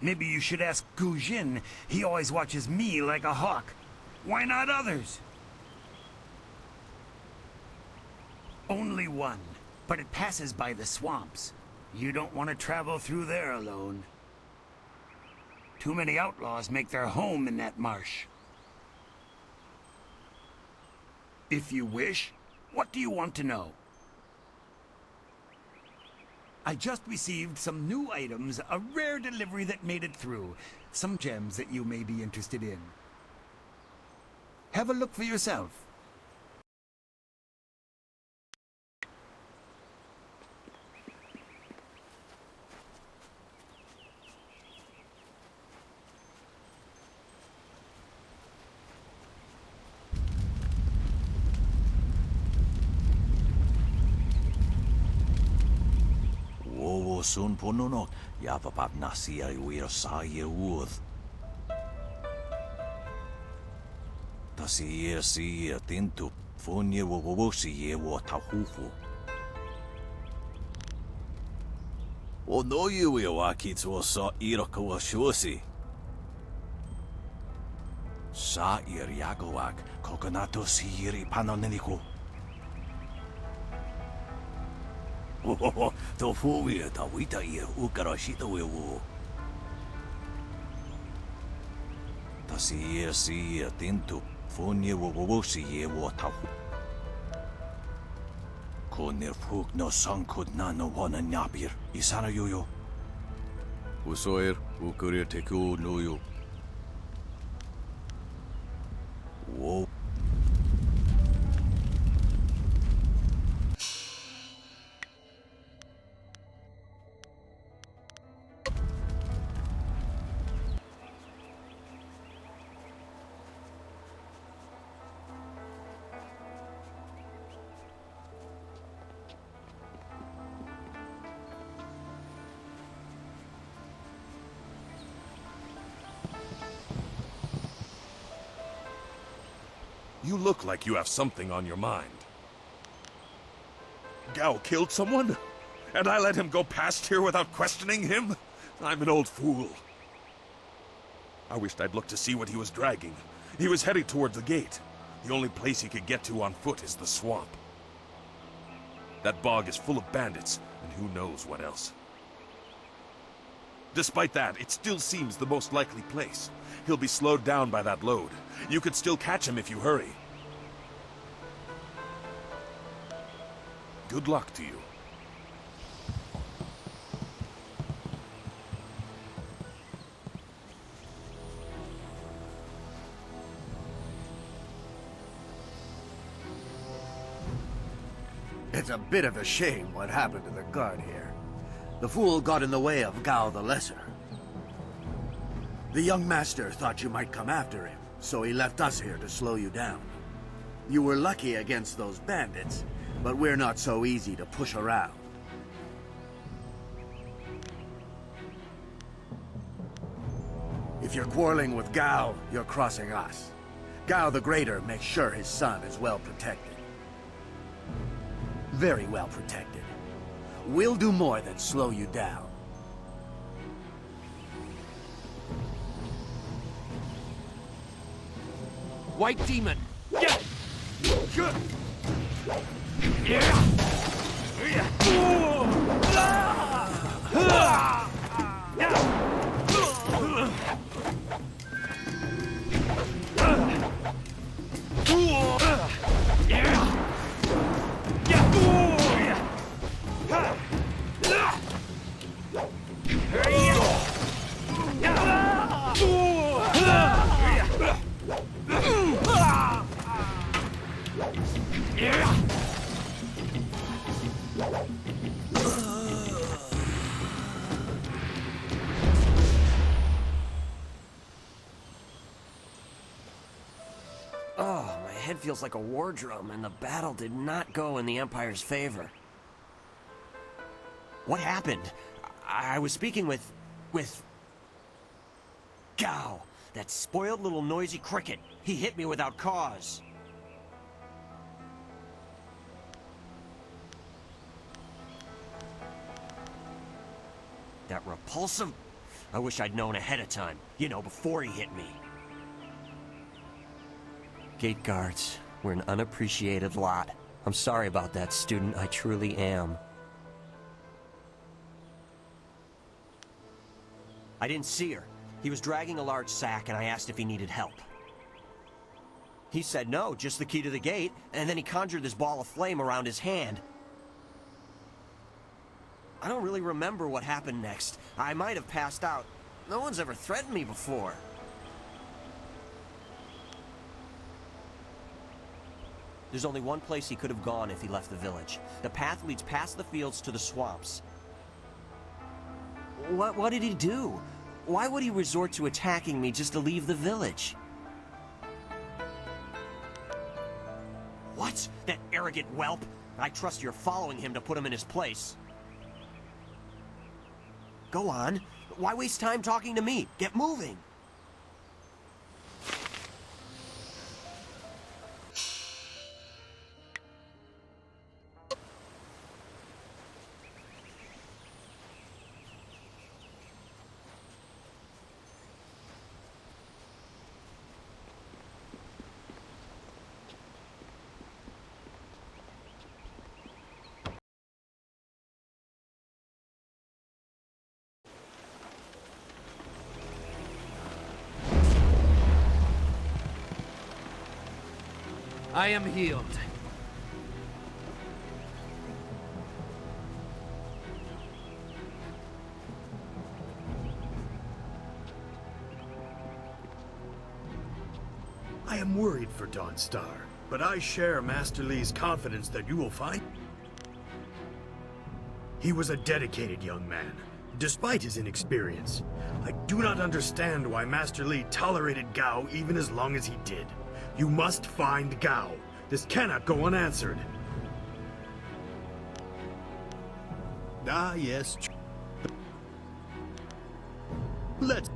Maybe you should ask Gu Jin. He always watches me like a hawk. Why not others? Only one, but it passes by the swamps. You don't want to travel through there alone. Too many outlaws make their home in that marsh. If you wish, what do you want to know? I just received some new items, a rare delivery that made it through. Some gems that you may be interested in. Have a look for yourself. Sun pununok, yapapap nasia uir sa yewood. Tasi si tintu, funye wowosi yewo tahufu. O no you wakits was sa irako shosi. Sa ir yagowak, coconato siri panonenico. Tofu ta wita ia ukarashita wewo. Tasi si tintu funye wowosi yewo tahu. Konir fuk no sankud na no wana nyapir. Isana yoyo. Usoir ukurir teku noyo. Whoa. You look like you have something on your mind. Gao killed someone? And I let him go past here without questioning him? I'm an old fool. I wished I'd looked to see what he was dragging. He was heading toward the gate. The only place he could get to on foot is the swamp. That bog is full of bandits, and who knows what else. Despite that, it still seems the most likely place. He'll be slowed down by that load. You could still catch him if you hurry. Good luck to you. It's a bit of a shame what happened to the guard here. The fool got in the way of Gao the Lesser. The young master thought you might come after him, so he left us here to slow you down. You were lucky against those bandits, but we're not so easy to push around. If you're quarreling with Gao, you're crossing us. Gao the Greater makes sure his son is well protected. Very well protected. We'll do more than slow you down. White Demon! Yeah! Oh, my head feels like a war drum, and the battle did not go in the Empire's favor. What happened? I was speaking with Gao, that spoiled little noisy cricket. He hit me without cause. That repulsive... I wish I'd known ahead of time. You know, before he hit me. Gate guards, we're an unappreciated lot. I'm sorry about that, student. I truly am. I didn't see her. He was dragging a large sack, and I asked if he needed help. He said no, just the key to the gate, and then he conjured this ball of flame around his hand. I don't really remember what happened next. I might have passed out. No one's ever threatened me before. There's only one place he could have gone if he left the village. The path leads past the fields to the swamps. What did he do? Why would he resort to attacking me just to leave the village? What? That arrogant whelp? I trust you're following him to put him in his place. Go on. Why waste time talking to me? Get moving! I am healed. I am worried for Dawnstar, but I share Master Li's confidence that you will find... He was a dedicated young man, despite his inexperience. I do not understand why Master Li tolerated Gao even as long as he did. You must find Gao. This cannot go unanswered. Ah, yes. Let's...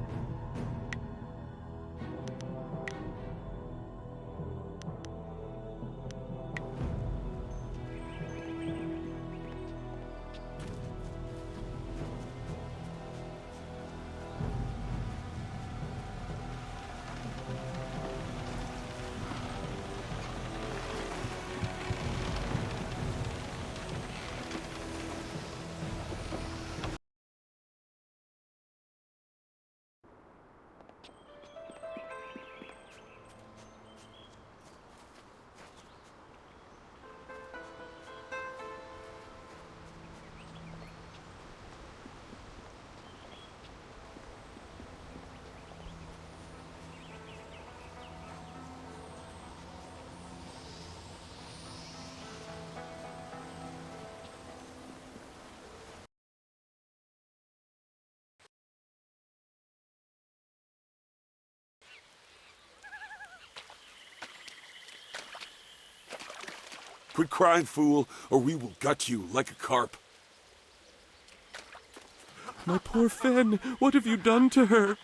Quit crying, fool, or we will gut you like a carp. My poor Fen, what have you done to her?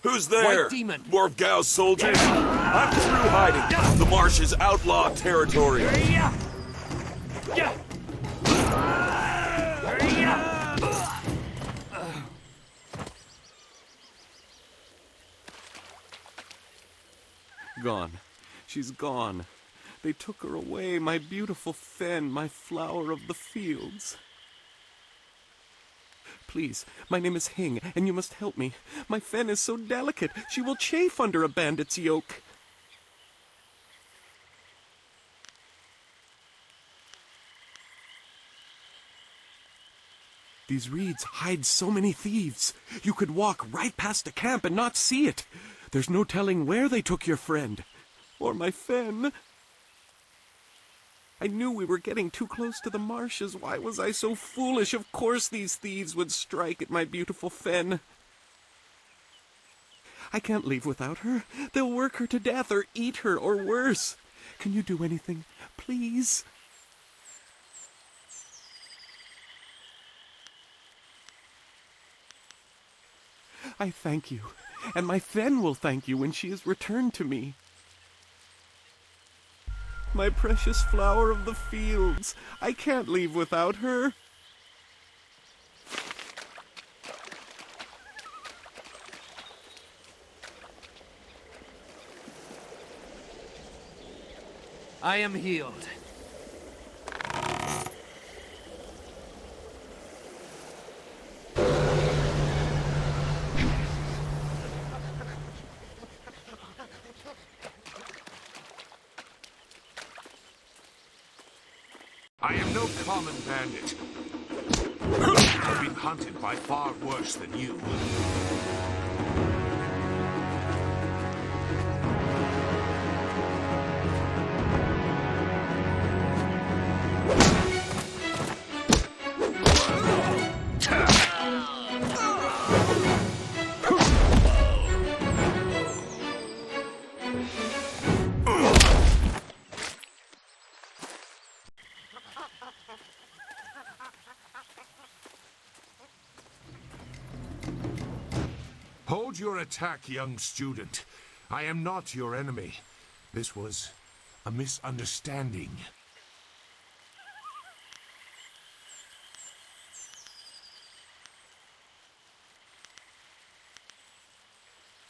Who's there? White demon. More of Gao's soldiers? I'm through hiding. The marsh is outlaw territory. Gone. She's gone. They took her away, my beautiful Fen, my flower of the fields. Please, my name is Hing, and you must help me. My Fen is so delicate, she will chafe under a bandit's yoke. These reeds hide so many thieves. You could walk right past the camp and not see it. There's no telling where they took your friend. Or my Fen. I knew we were getting too close to the marshes. Why was I so foolish? Of course these thieves would strike at my beautiful Fen. I can't leave without her. They'll work her to death or eat her or worse. Can you do anything? Please? I thank you, and my Fen will thank you when she is returned to me. My precious flower of the fields. I can't leave without her. I am healed. I am no common bandit. I've been hunted by far worse than you. Hold your attack, young student. I am not your enemy. This was a misunderstanding.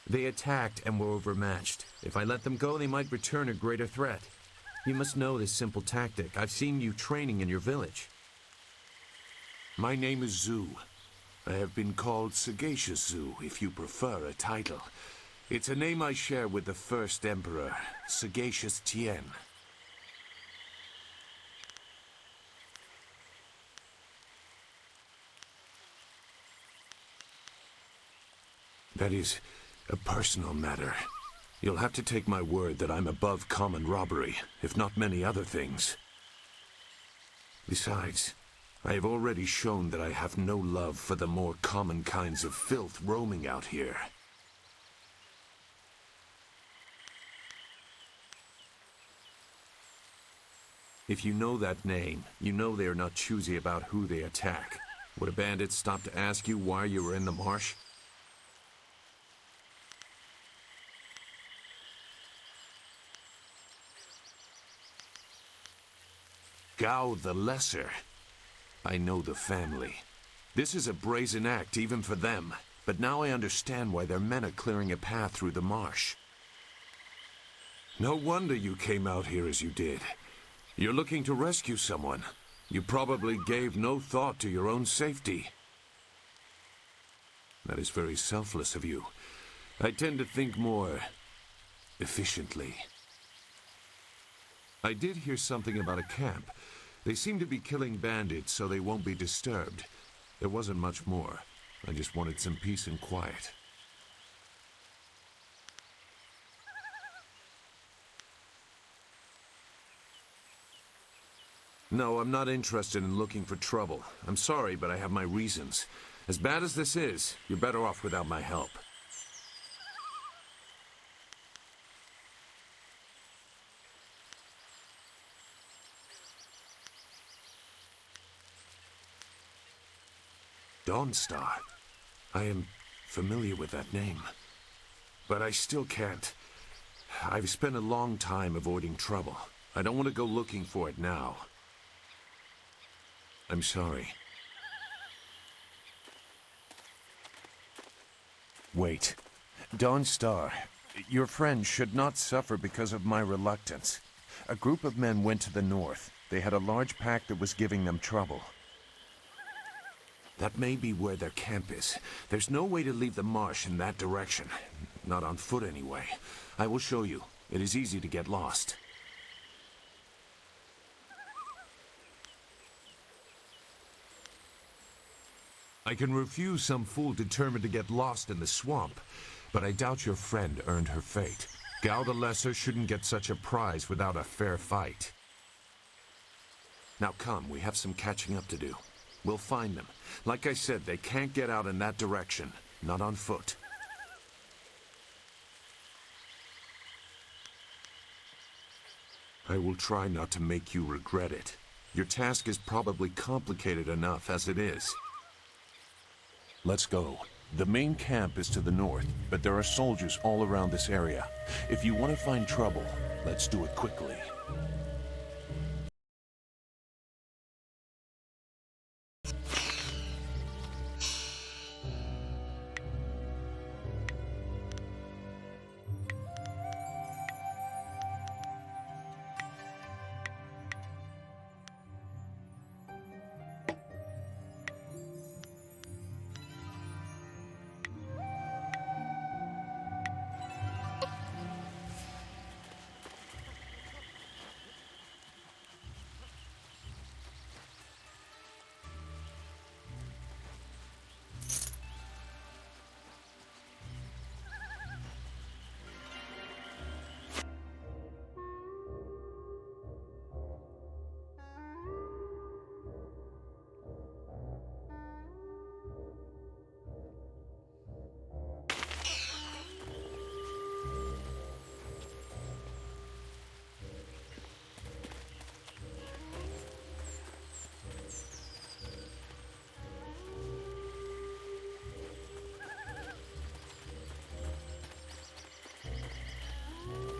They attacked and were overmatched. If I let them go, they might return a greater threat. You must know this simple tactic. I've seen you training in your village. My name is Zhu. I have been called Sagacious Zhu, if you prefer a title. It's a name I share with the first emperor, Sagacious Tien. That is a personal matter. You'll have to take my word that I'm above common robbery, if not many other things. Besides, I have already shown that I have no love for the more common kinds of filth roaming out here. If you know that name, you know they are not choosy about who they attack. Would a bandit stop to ask you why you were in the marsh? Gao the Lesser. I know the family. This is a brazen act even for them, but now I understand why their men are clearing a path through the marsh. No wonder you came out here as you did. You're looking to rescue someone. You probably gave no thought to your own safety. That is very selfless of you. I tend to think more efficiently. I did hear something about a camp. They seem to be killing bandits so they won't be disturbed. There wasn't much more. I just wanted some peace and quiet. No, I'm not interested in looking for trouble. I'm sorry, but I have my reasons. As bad as this is, you're better off without my help. Dawnstar. I am familiar with that name. But I still can't. I've spent a long time avoiding trouble. I don't want to go looking for it now. I'm sorry. Wait. Dawnstar, your friend should not suffer because of my reluctance. A group of men went to the north. They had a large pack that was giving them trouble. That may be where their camp is. There's no way to leave the marsh in that direction. Not on foot, anyway. I will show you. It is easy to get lost. I can refuse some fool determined to get lost in the swamp, but I doubt your friend earned her fate. Gao the Lesser shouldn't get such a prize without a fair fight. Now come, we have some catching up to do. We'll find them. Like I said, they can't get out in that direction. Not on foot. I will try not to make you regret it. Your task is probably complicated enough as it is. Let's go. The main camp is to the north, but there are soldiers all around this area. If you want to find trouble, let's do it quickly.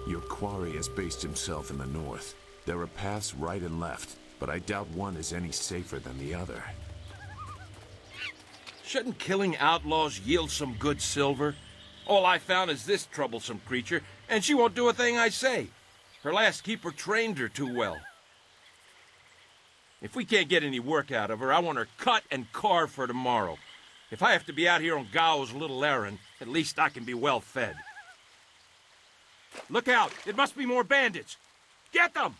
Your quarry has based himself in the north. There are paths right and left, but I doubt one is any safer than the other. Shouldn't killing outlaws yield some good silver? All I found is this troublesome creature, and she won't do a thing I say. Her last keeper trained her too well. If we can't get any work out of her, I want her cut and carved for tomorrow. If I have to be out here on Gao's little errand, at least I can be well fed. Look out! It must be more bandits! Get them!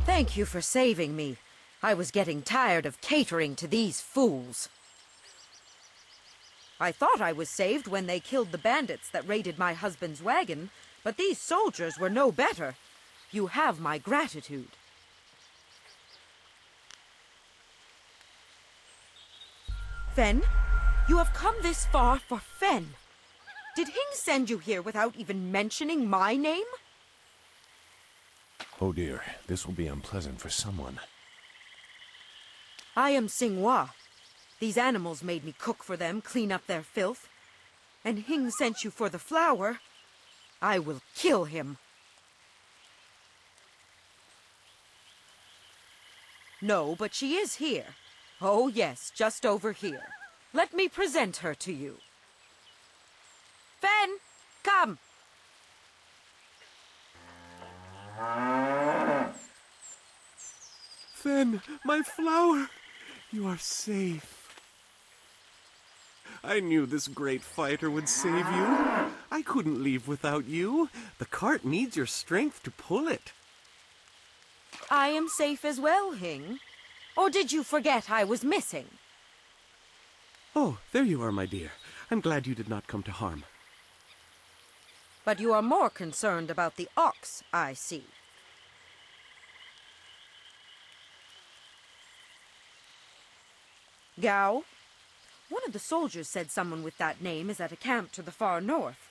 Thank you for saving me. I was getting tired of catering to these fools. I thought I was saved when they killed the bandits that raided my husband's wagon, but these soldiers were no better. You have my gratitude. Fen, you have come this far for Fen. Did Hing send you here without even mentioning my name? Oh dear, this will be unpleasant for someone. I am Xinghua. These animals made me cook for them, clean up their filth. And Hing sent you for the flower. I will kill him. No, but she is here. Oh yes, just over here. Let me present her to you. Fen, come! Fen, my flower! You are safe. I knew this great fighter would save you. I couldn't leave without you. The cart needs your strength to pull it. I am safe as well, Hing. Or did you forget I was missing? Oh, there you are, my dear. I'm glad you did not come to harm. But you are more concerned about the ox, I see. Gao? One of the soldiers said someone with that name is at a camp to the far north.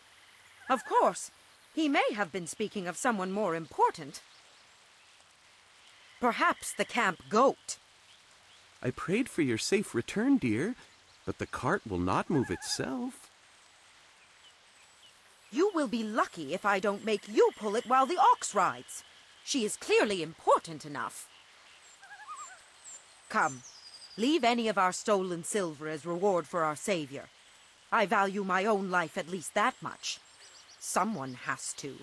Of course, he may have been speaking of someone more important. Perhaps the camp goat. I prayed for your safe return, dear, but the cart will not move itself. You will be lucky if I don't make you pull it while the ox rides. She is clearly important enough. Come, leave any of our stolen silver as reward for our savior. I value my own life at least that much. Someone has to.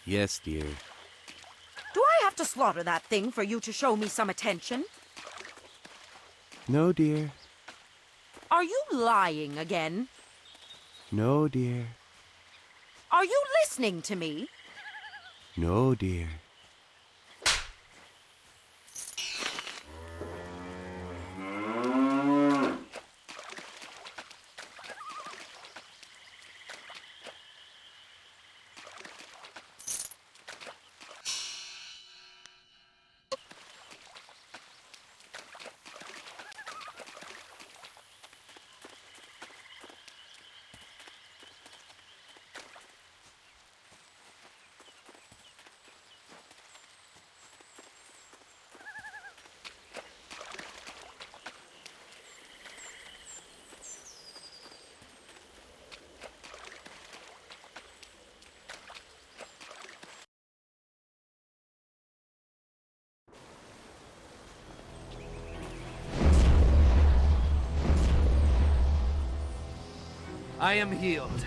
Yes, dear. Do I have to slaughter that thing for you to show me some attention? No, dear. Are you lying again? No, dear. Are you listening to me? No, dear. I am healed.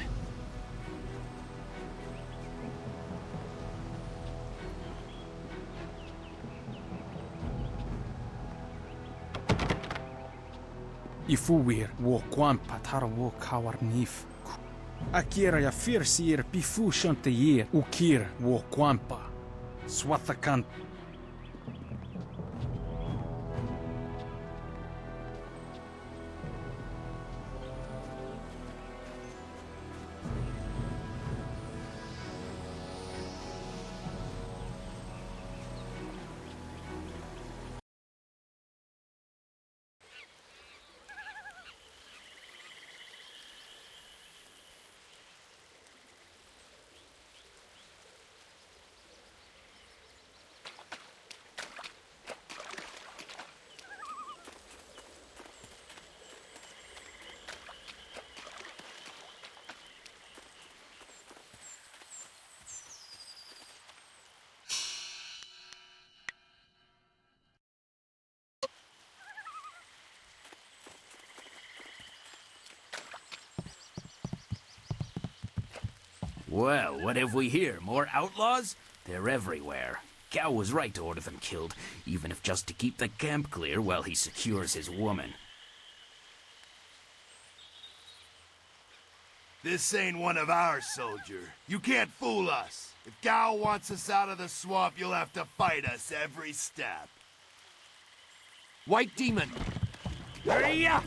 Ifuwir wo kwampa tar wo kawarnif. Akira ya firsir pifu shantayir ukir wo kwampa. Swathakan. Well, what have we here? More outlaws? They're everywhere. Gao was right to order them killed, even if just to keep the camp clear while he secures his woman. This ain't one of ours, soldier. You can't fool us. If Gao wants us out of the swamp, you'll have to fight us every step. White demon! Hurry-ya!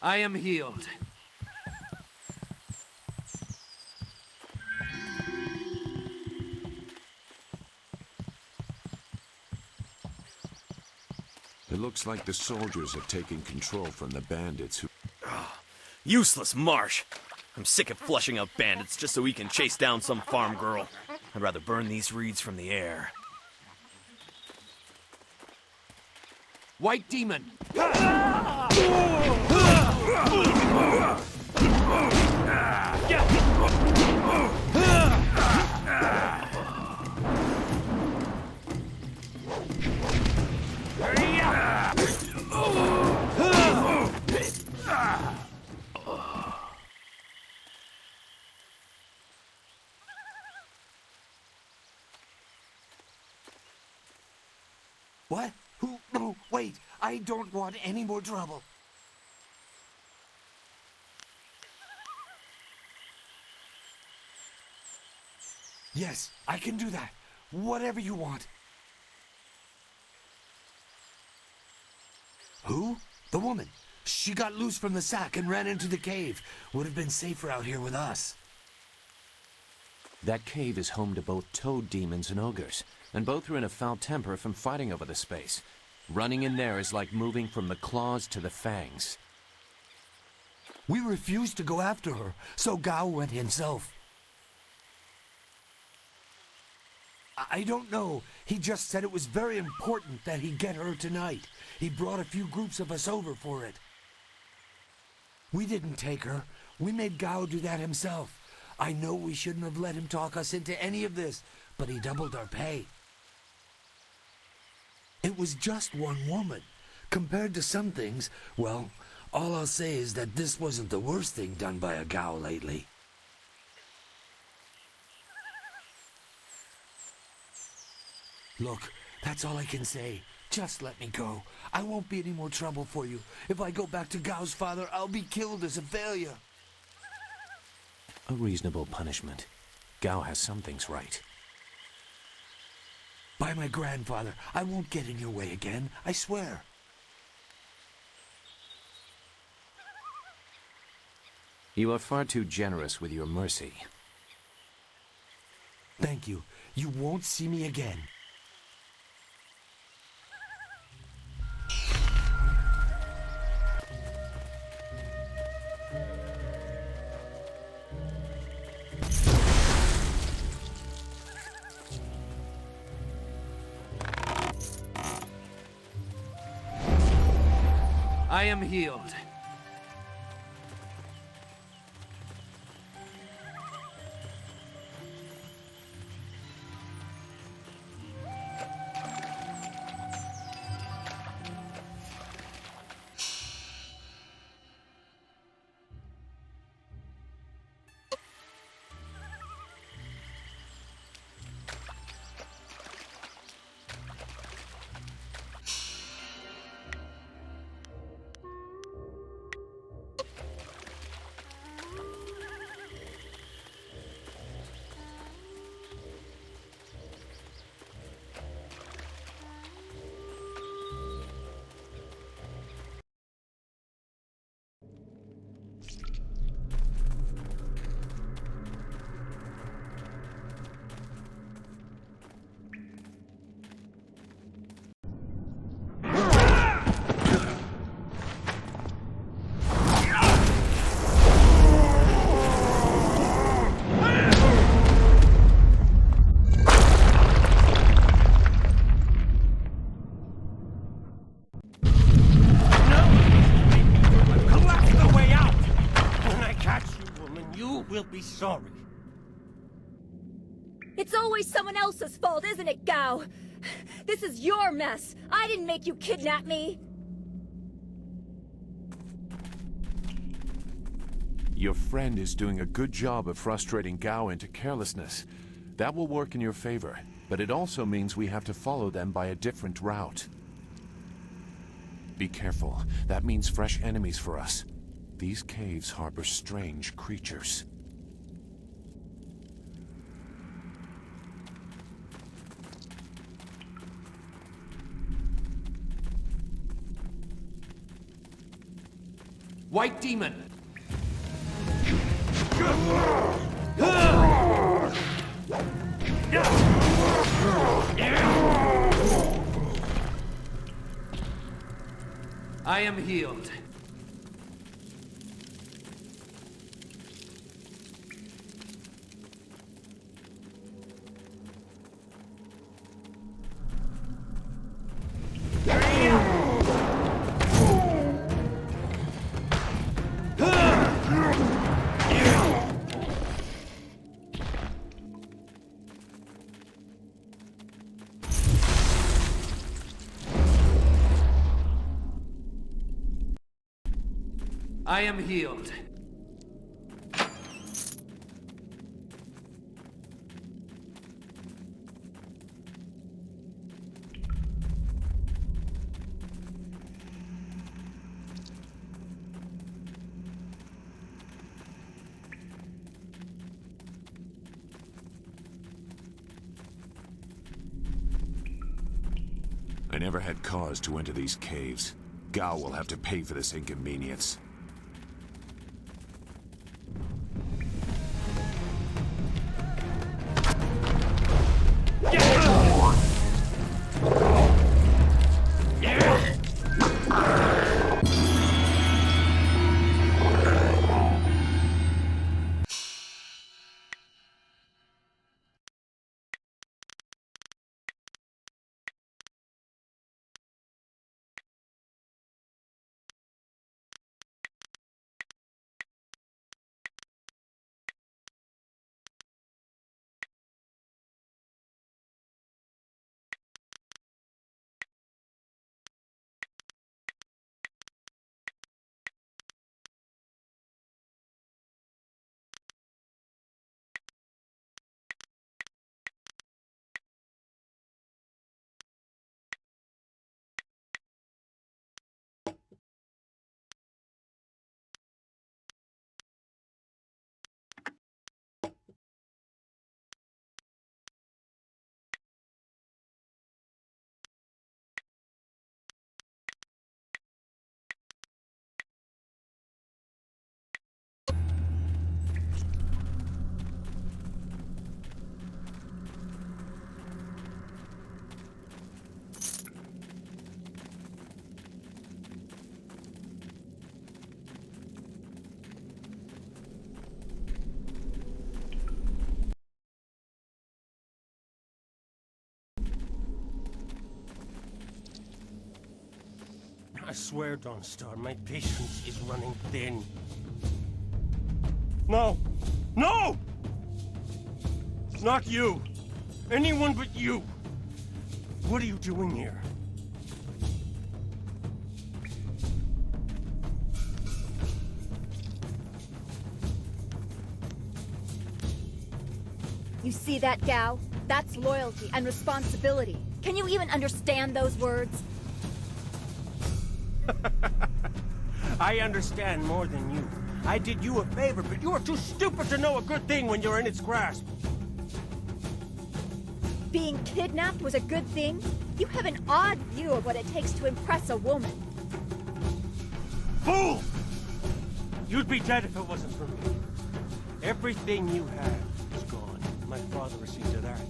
I am healed. It looks like the soldiers have taken control from the bandits who... Useless marsh! I'm sick of flushing out bandits just so we can chase down some farm girl. I'd rather burn these reeds from the air. White demon! What? Who? No, wait. I don't want any more trouble. Yes, I can do that. Whatever you want. Who? The woman. She got loose from the sack and ran into the cave. Would have been safer out here with us. That cave is home to both toad demons and ogres, and both are in a foul temper from fighting over the space. Running in there is like moving from the claws to the fangs. We refused to go after her, so Gao went himself. I don't know. He just said it was very important that he get her tonight. He brought a few groups of us over for it. We didn't take her. We made Gao do that himself. I know we shouldn't have let him talk us into any of this, but he doubled our pay. It was just one woman. Compared to some things, well, all I'll say is that this wasn't the worst thing done by a Gao lately. Look, that's all I can say. Just let me go. I won't be any more trouble for you. If I go back to Gao's father, I'll be killed as a failure. A reasonable punishment. Gao has some things right. By my grandfather, I won't get in your way again, I swear. You are far too generous with your mercy. Thank you. You won't see me again. I am healed. Will be sorry. It's always someone else's fault, isn't it, Gao? This is your mess. I didn't make you kidnap me. Your friend is doing a good job of frustrating Gao into carelessness. That will work in your favor, but it also means we have to follow them by a different route. Be careful. That means fresh enemies for us. These caves harbor strange creatures. White Demon! I am healed. I am healed. I never had cause to enter these caves. Gao will have to pay for this inconvenience. I swear, Dawnstar, my patience is running thin. No! No! Not you! Anyone but you! What are you doing here? You see that, Gao? That's loyalty and responsibility. Can you even understand those words? I understand more than you. I did you a favor, but you are too stupid to know a good thing when you're in its grasp. Being kidnapped was a good thing? You have an odd view of what it takes to impress a woman. Fool! You'd be dead if it wasn't for me. Everything you had is gone. My father will see to that.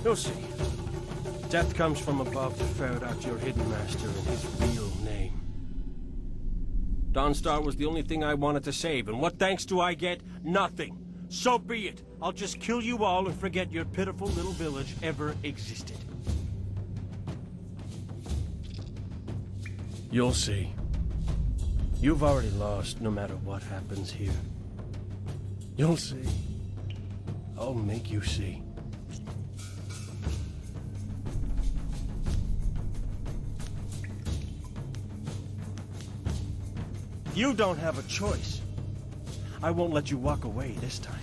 You'll see. Death comes from above to ferret out your hidden master and his real name. Dawnstar was the only thing I wanted to save, and what thanks do I get? Nothing. So be it. I'll just kill you all and forget your pitiful little village ever existed. You'll see. You've already lost no matter what happens here. You'll see. I'll make you see. You don't have a choice. I won't let you walk away this time.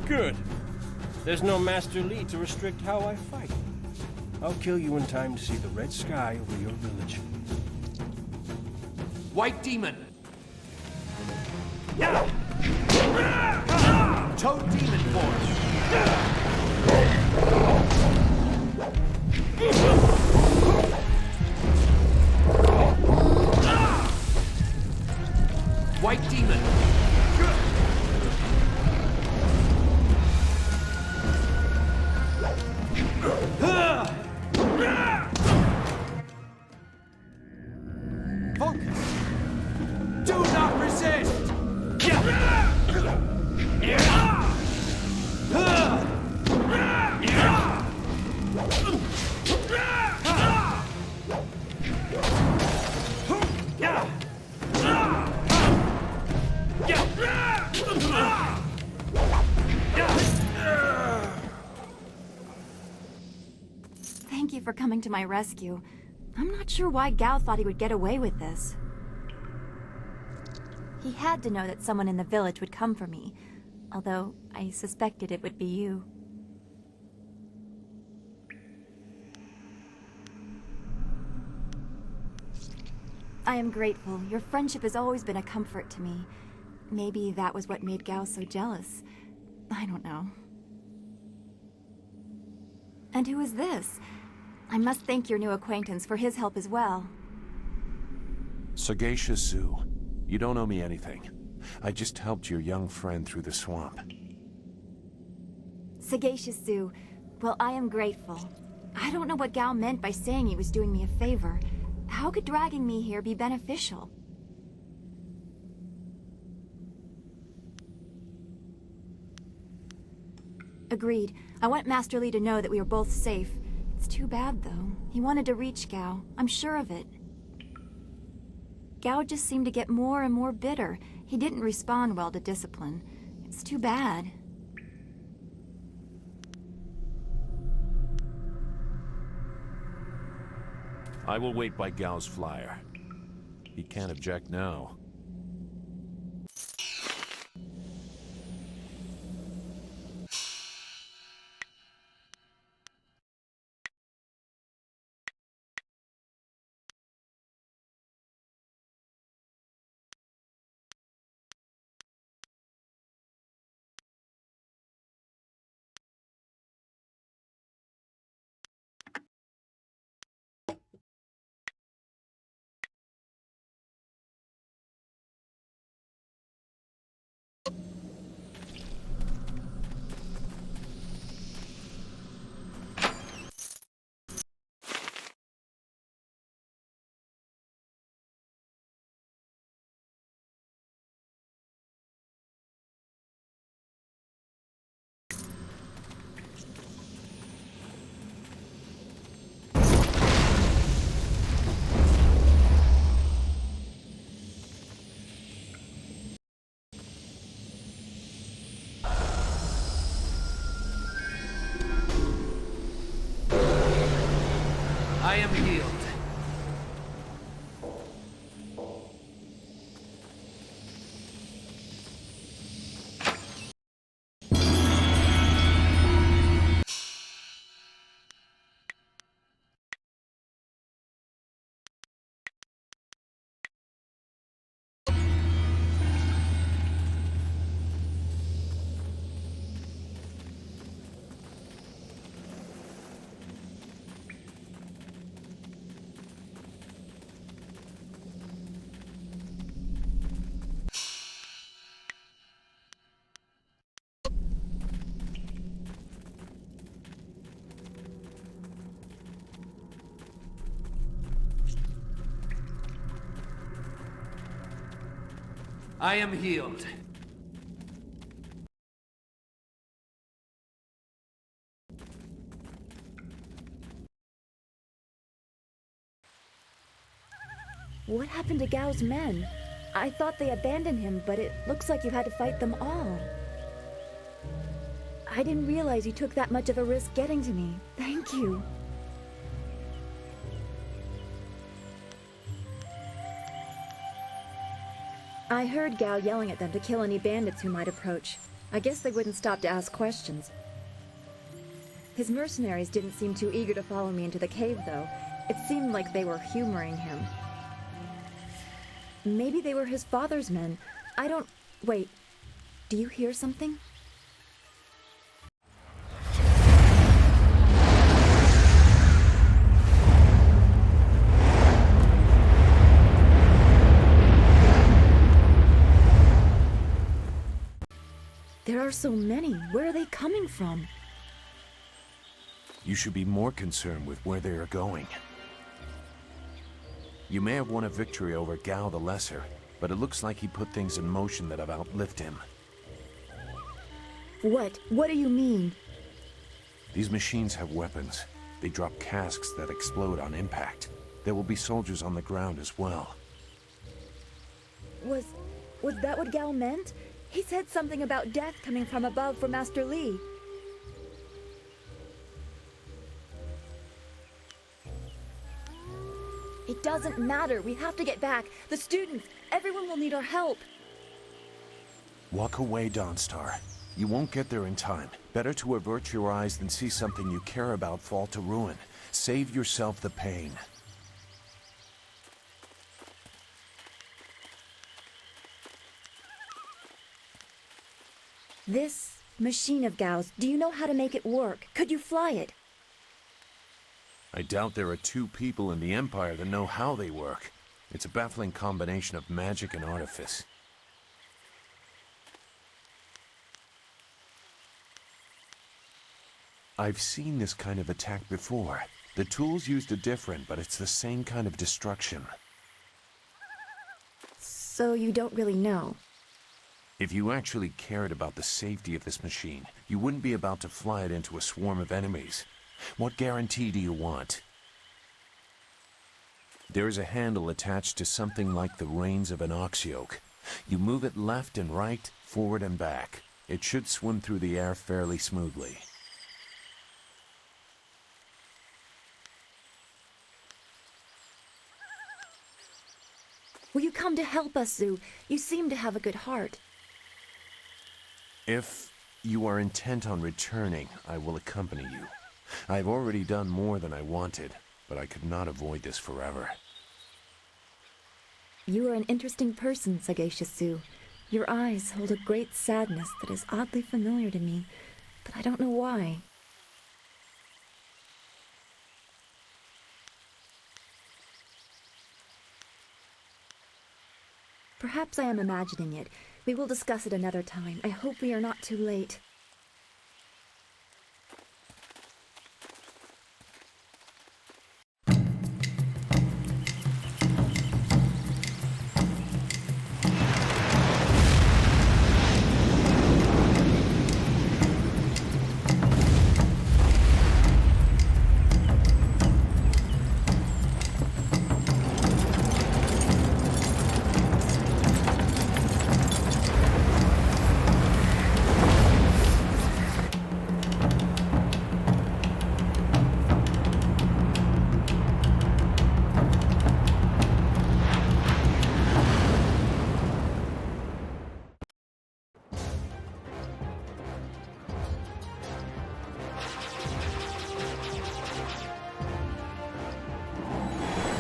Good. There's no Master Li to restrict how I fight. I'll kill you in time to see the red sky over your village. White Demon! Toad Demon form! White Demon! Focus! Do not resist! Thank you for coming to my rescue. I'm not sure why Gao thought he would get away with this. He had to know that someone in the village would come for me, although I suspected it would be you. I am grateful. Your friendship has always been a comfort to me. Maybe that was what made Gao so jealous. I don't know. And who is this? I must thank your new acquaintance for his help as well. Sagacious Zoo. You don't owe me anything. I just helped your young friend through the swamp. Sagacious Zoo. Well, I am grateful. I don't know what Gao meant by saying he was doing me a favor. How could dragging me here be beneficial? Agreed. I want Master Li to know that we are both safe. It's too bad, though. He wanted to reach Gao. I'm sure of it. Gao just seemed to get more and more bitter. He didn't respond well to discipline. It's too bad. I will wait by Gao's flyer. He can't object now. I am healed. I am healed. What happened to Gao's men? I thought they abandoned him, but it looks like you had to fight them all. I didn't realize you took that much of a risk getting to me. Thank you. I heard Gao yelling at them to kill any bandits who might approach. I guess they wouldn't stop to ask questions. His mercenaries didn't seem too eager to follow me into the cave, though. It seemed like they were humoring him. Maybe they were his father's men. I don't... Wait. Do you hear something? There are so many. Where are they coming from? You should be more concerned with where they are going. You may have won a victory over Gao the Lesser, but it looks like he put things in motion that have outlived him. What? What do you mean? These machines have weapons. They drop casks that explode on impact. There will be soldiers on the ground as well. Was that what Gao meant? He said something about death coming from above for Master Li. It doesn't matter. We have to get back. The students, everyone will need our help. Walk away, Dawnstar. You won't get there in time. Better to avert your eyes than see something you care about fall to ruin. Save yourself the pain. This machine of Gao's, do you know how to make it work? Could you fly it? I doubt there are two people in the Empire that know how they work. It's a baffling combination of magic and artifice. I've seen this kind of attack before. The tools used are different, but it's the same kind of destruction. So you don't really know? If you actually cared about the safety of this machine, you wouldn't be about to fly it into a swarm of enemies. What guarantee do you want? There is a handle attached to something like the reins of an ox yoke. You move it left and right, forward and back. It should swim through the air fairly smoothly. Will you come to help us, Zhu? You seem to have a good heart. If you are intent on returning, I will accompany you. I've already done more than I wanted, but I could not avoid this forever. You are an interesting person, sagacious Zhu. Your eyes hold a great sadness that is oddly familiar to me, but I don't know why. Perhaps I am imagining it. We will discuss it another time. I hope we are not too late.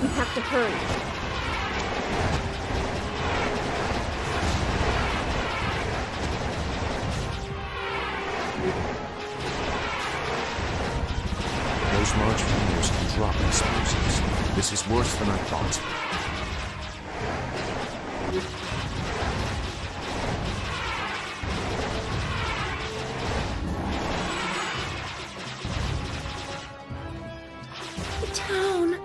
We have to hurry. Those large fingers can drop explosives. This is worse than I thought. The town!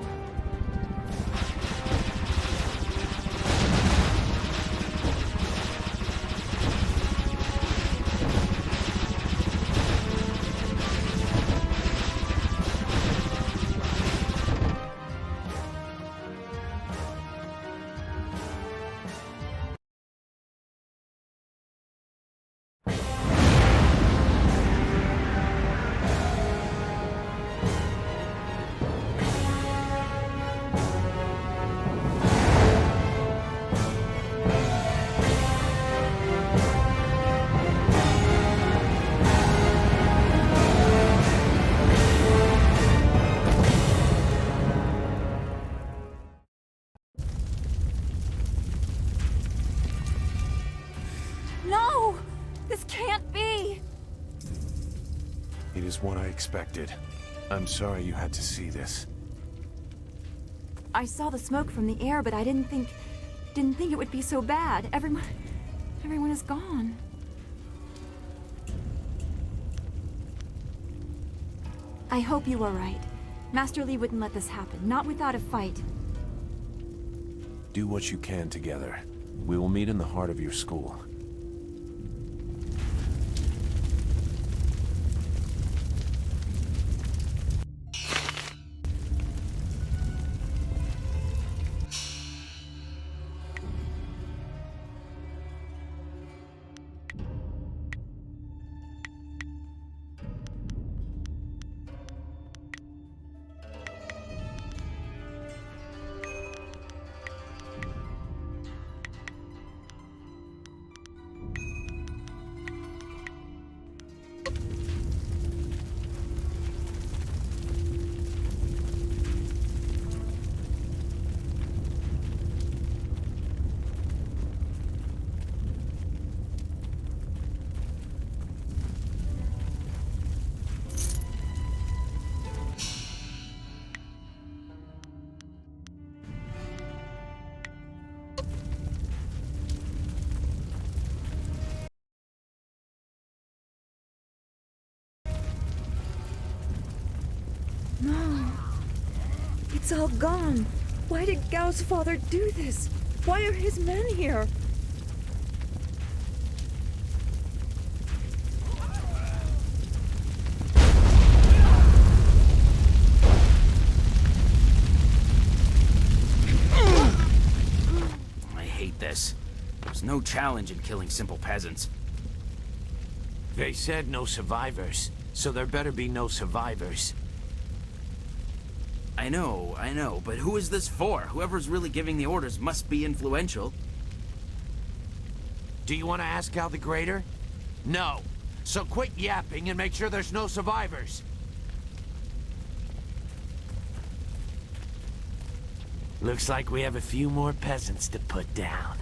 No! This can't be! It is what I expected. I'm sorry you had to see this. I saw the smoke from the air, but I didn't think it would be so bad. Everyone is gone. I hope you are right. Master Li wouldn't let this happen, not without a fight. Do what you can together. We will meet in the heart of your school. It's all gone. Why did Gao's father do this? Why are his men here? I hate this. There's no challenge in killing simple peasants. They said no survivors, so there better be no survivors. I know, but who is this for? Whoever's really giving the orders must be influential. Do you want to ask Gao the Greater? No. So quit yapping and make sure there's no survivors. Looks like we have a few more peasants to put down.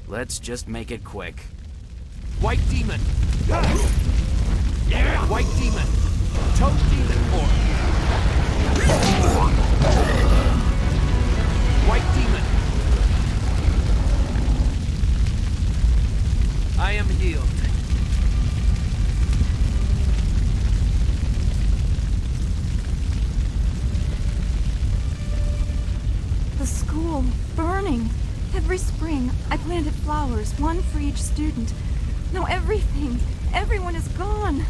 Let's just make it quick. White Demon! Yeah! White Demon! Toad Demon Form! White Demon! I am healed. The school, burning. Every spring, I planted flowers, one for each student. Now everyone is gone.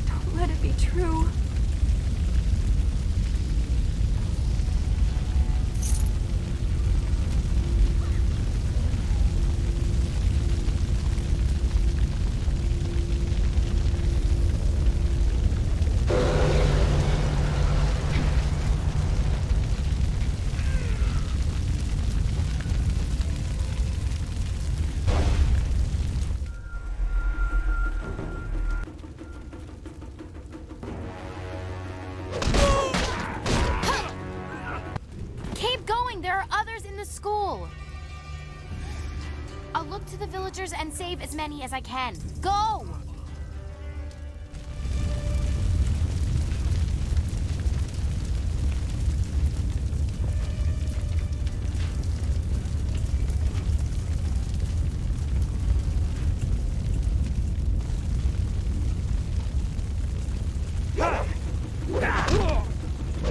Don't let it be true. I'll look to the villagers and save as many as I can. Go!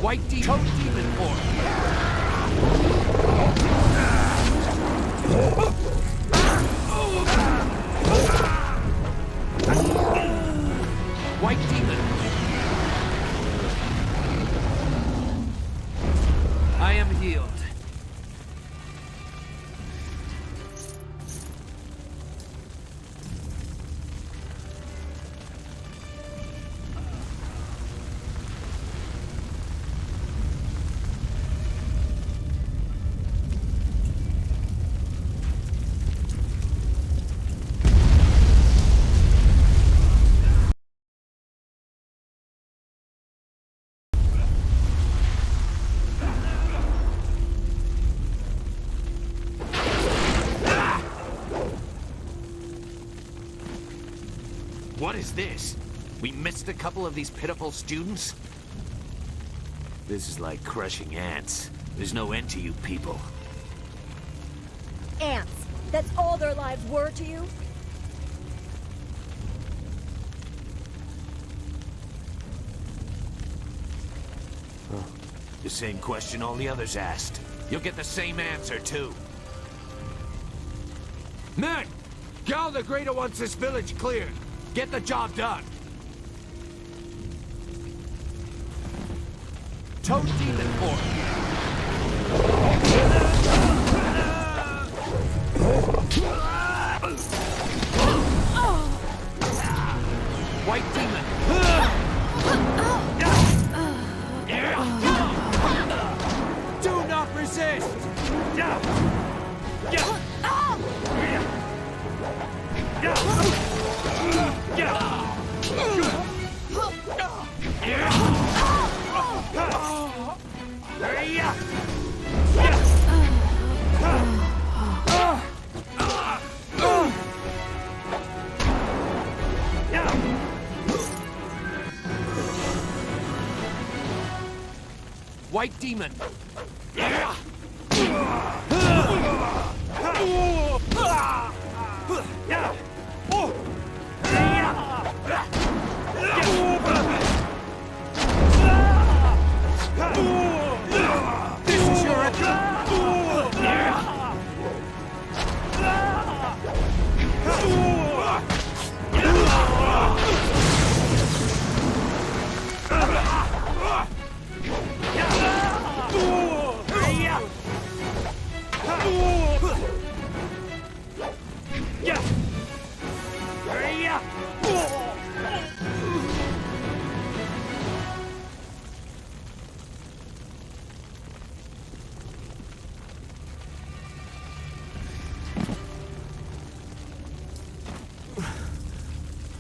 White Demon! Demon Form! White Demon! I am healed. What is this? We missed a couple of these pitiful students? This is like crushing ants. There's no end to you people. Ants. That's all their lives were to you? The same question all the others asked. You'll get the same answer, too. Men! Gao the Greater wants this village cleared. Get the job done. Toad Demon Form. White Demon. Do not resist. White Demon.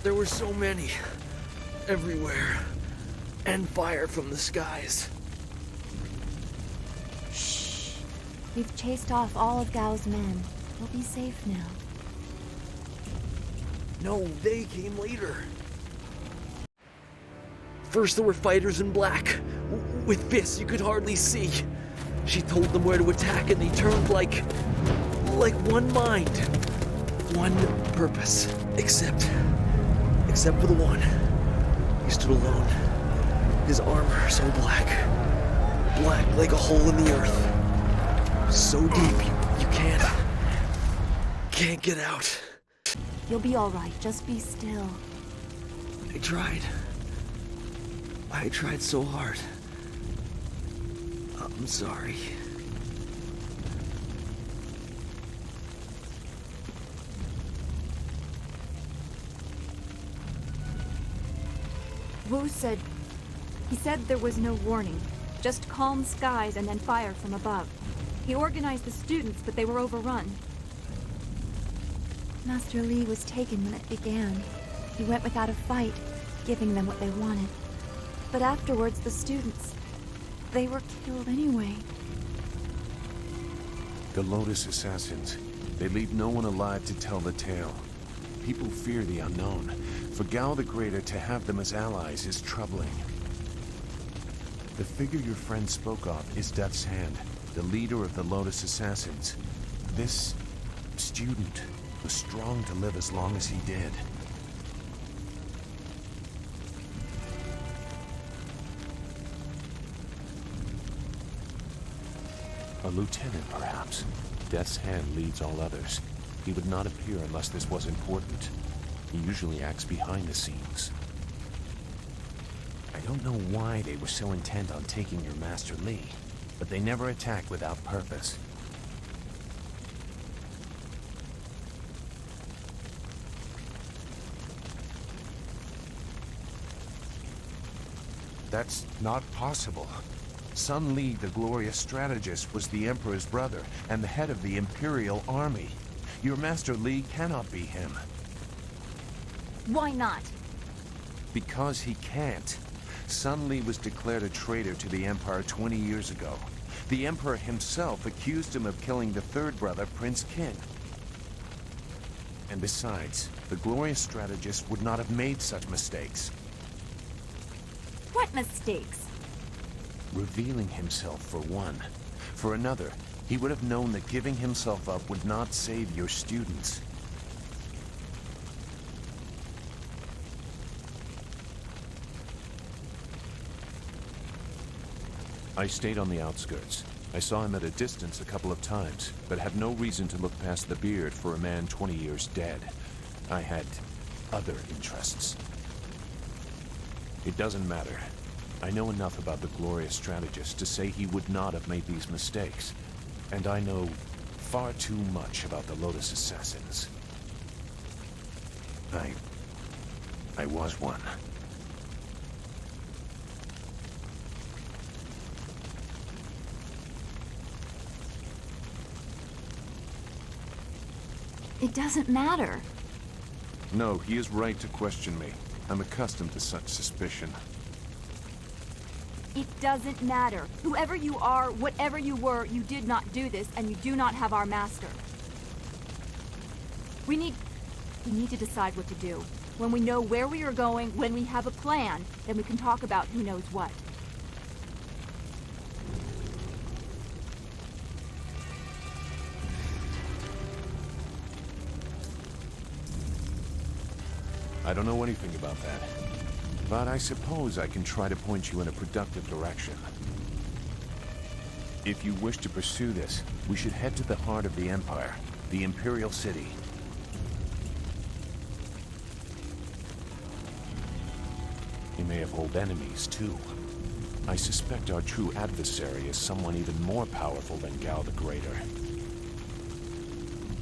There were so many. Everywhere. And fire from the skies. Shh. We've chased off all of Gao's men. We'll be safe now. No, they came later. First there were fighters in black, with fists you could hardly see. She told them where to attack and they turned like one mind. One purpose. Except for the one. He stood alone. His armor so black. Black like a hole in the earth. So deep you can't get out. You'll be all right. Just be still. I tried so hard. I'm sorry. Wu said... He said there was no warning. Just calm skies and then fire from above. He organized the students, but they were overrun. Master Li was taken when it began. He went without a fight, giving them what they wanted. But afterwards, the students... they were killed anyway. The Lotus Assassins. They leave no one alive to tell the tale. People fear the unknown. For Gao the Greater to have them as allies is troubling. The figure your friend spoke of is Death's Hand, the leader of the Lotus Assassins. This student was strong to live as long as he did. A lieutenant, perhaps. Death's Hand leads all others. He would not appear unless this was important. He usually acts behind the scenes. I don't know why they were so intent on taking your Master Li, but they never attack without purpose. That's not possible. Sun Li, the glorious strategist, was the Emperor's brother and the head of the Imperial Army. Your Master Li cannot be him. Why not? Because he can't. Sun Li was declared a traitor to the Empire 20 years ago. The Emperor himself accused him of killing the third brother, Prince Qin. And besides, the glorious strategist would not have made such mistakes. What mistakes? Revealing himself, for one. For another, he would have known that giving himself up would not save your students. I stayed on the outskirts. I saw him at a distance a couple of times, but have no reason to look past the beard for a man 20 years dead. I had other interests. It doesn't matter. I know enough about the glorious strategist to say he would not have made these mistakes. And I know far too much about the Lotus Assassins. I was one. It doesn't matter. No, he is right to question me. I'm accustomed to such suspicion. It doesn't matter. Whoever you are, whatever you were, you did not do this, and you do not have our master. We need to decide what to do. When we know where we are going, when we have a plan, then we can talk about who knows what. I don't know anything about that. But I suppose I can try to point you in a productive direction. If you wish to pursue this, we should head to the heart of the Empire, the Imperial City. He may have old enemies, too. I suspect our true adversary is someone even more powerful than Gao the Greater.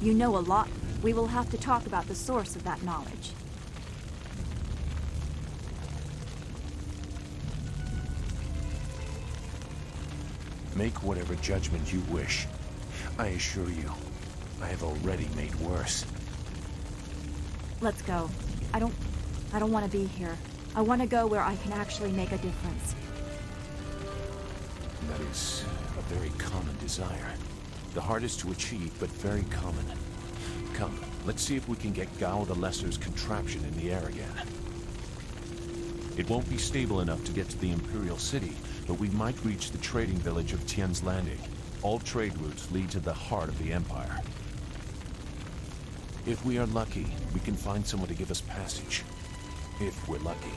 You know a lot. We will have to talk about the source of that knowledge. Make whatever judgment you wish. I assure you, I have already made worse. Let's go. I don't I don't want to be here. I want to go where I can actually make a difference. That is a very common desire. The hardest to achieve, but very common. Come, let's see if we can get Gao the Lesser's contraption in the air again. It won't be stable enough to get to the Imperial City, but we might reach the trading village of Tian's Landing. All trade routes lead to the heart of the Empire. If we are lucky, we can find someone to give us passage. If we're lucky.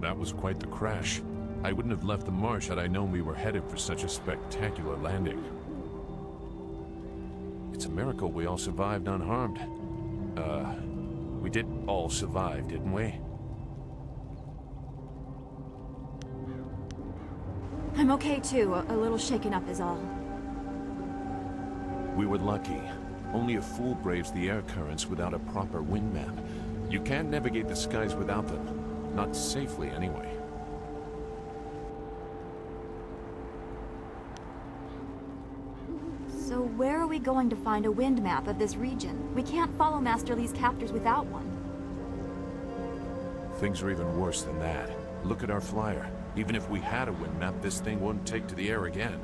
That was quite the crash. I wouldn't have left the marsh had I known we were headed for such a spectacular landing. It's a miracle we all survived unharmed. We did all survive, didn't we? I'm okay too, a little shaken up is all. We were lucky. Only a fool braves the air currents without a proper wind map. You can't navigate the skies without them. Not safely, anyway. So where are we going to find a wind map of this region? We can't follow Master Li's captors without one. Things are even worse than that. Look at our flyer. Even if we had a wind map, this thing wouldn't take to the air again.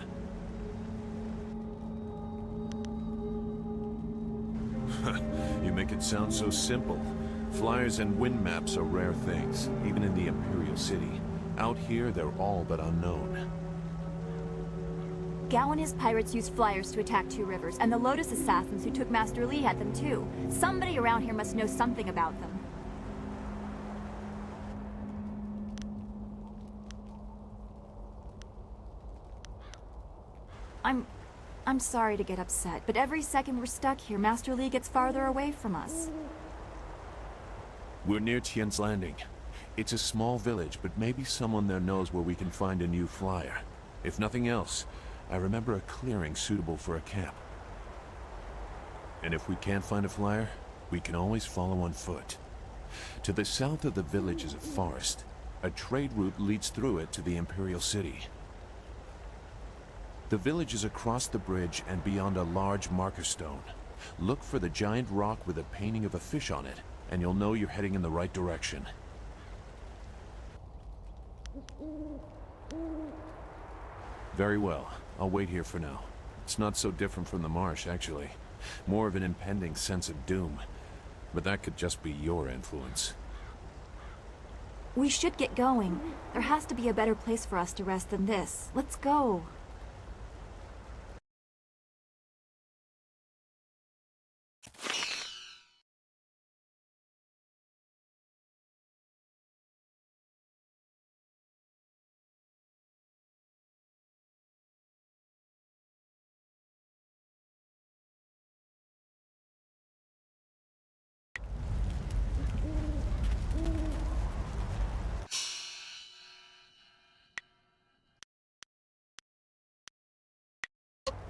You make it sound so simple. Flyers and wind maps are rare things, even in the Imperial City. Out here, they're all but unknown. Gao and his pirates used flyers to attack Two Rivers, and the Lotus assassins who took Master Li had them too. Somebody around here must know something about them. I'm sorry to get upset, but every second we're stuck here, Master Li gets farther away from us. We're near Tian's Landing. It's a small village, but maybe someone there knows where we can find a new flyer. If nothing else, I remember a clearing suitable for a camp. And if we can't find a flyer, we can always follow on foot. To the south of the village is a forest. A trade route leads through it to the Imperial City. The village is across the bridge and beyond a large marker stone. Look for the giant rock with a painting of a fish on it, and you'll know you're heading in the right direction. Very well. I'll wait here for now. It's not so different from the marsh, actually. More of an impending sense of doom. But that could just be your influence. We should get going. There has to be a better place for us to rest than this. Let's go.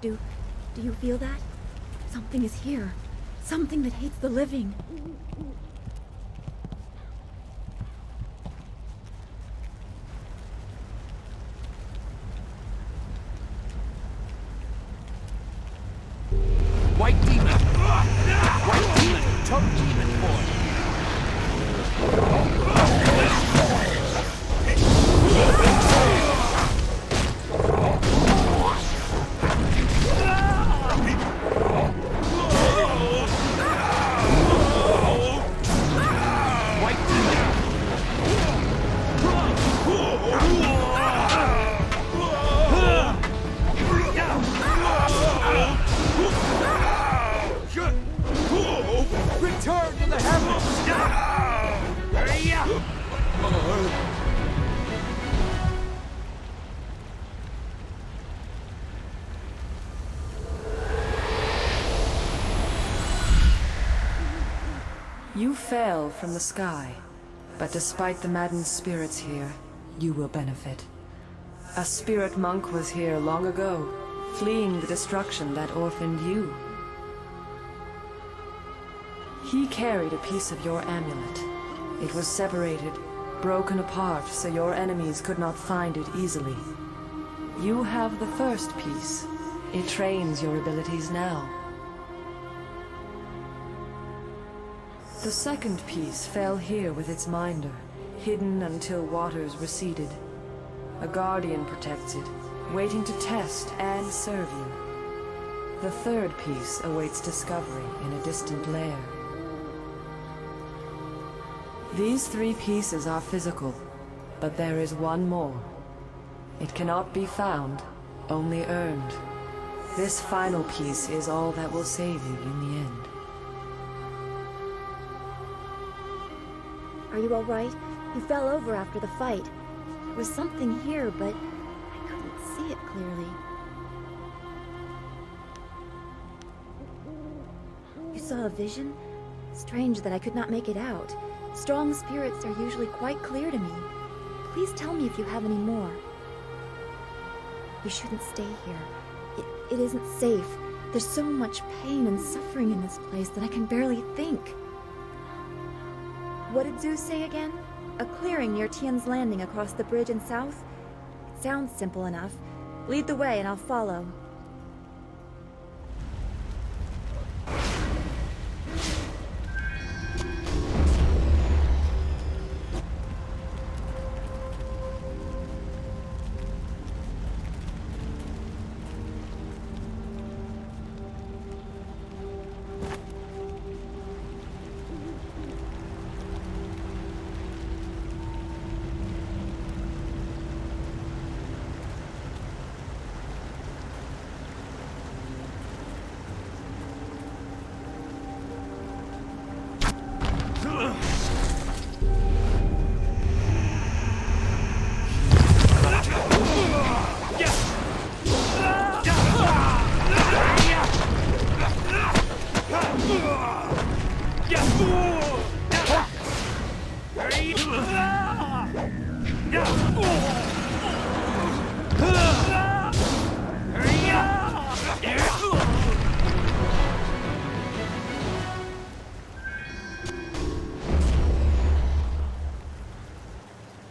Do you feel that? Something is here. Something that hates the living. White demon! White demon! Toad demon form! Return to the heavens! You fell from the sky, but despite the maddened spirits here, you will benefit. A spirit monk was here long ago, fleeing the destruction that orphaned you. He carried a piece of your amulet. It was separated, broken apart, so your enemies could not find it easily. You have the first piece. It trains your abilities now. The second piece fell here with its minder, hidden until waters receded. A guardian protects it, waiting to test and serve you. The third piece awaits discovery in a distant lair. These three pieces are physical, but there is one more. It cannot be found, only earned. This final piece is all that will save you in the end. Are you all right? You fell over after the fight. There was something here, but I couldn't see it clearly. You saw a vision? Strange that I could not make it out. Strong spirits are usually quite clear to me. Please tell me if you have any more. We shouldn't stay here. It isn't safe. There's so much pain and suffering in this place that I can barely think. What did Zeus say again? A clearing near Tian's Landing across the bridge in south? It sounds simple enough. Lead the way and I'll follow.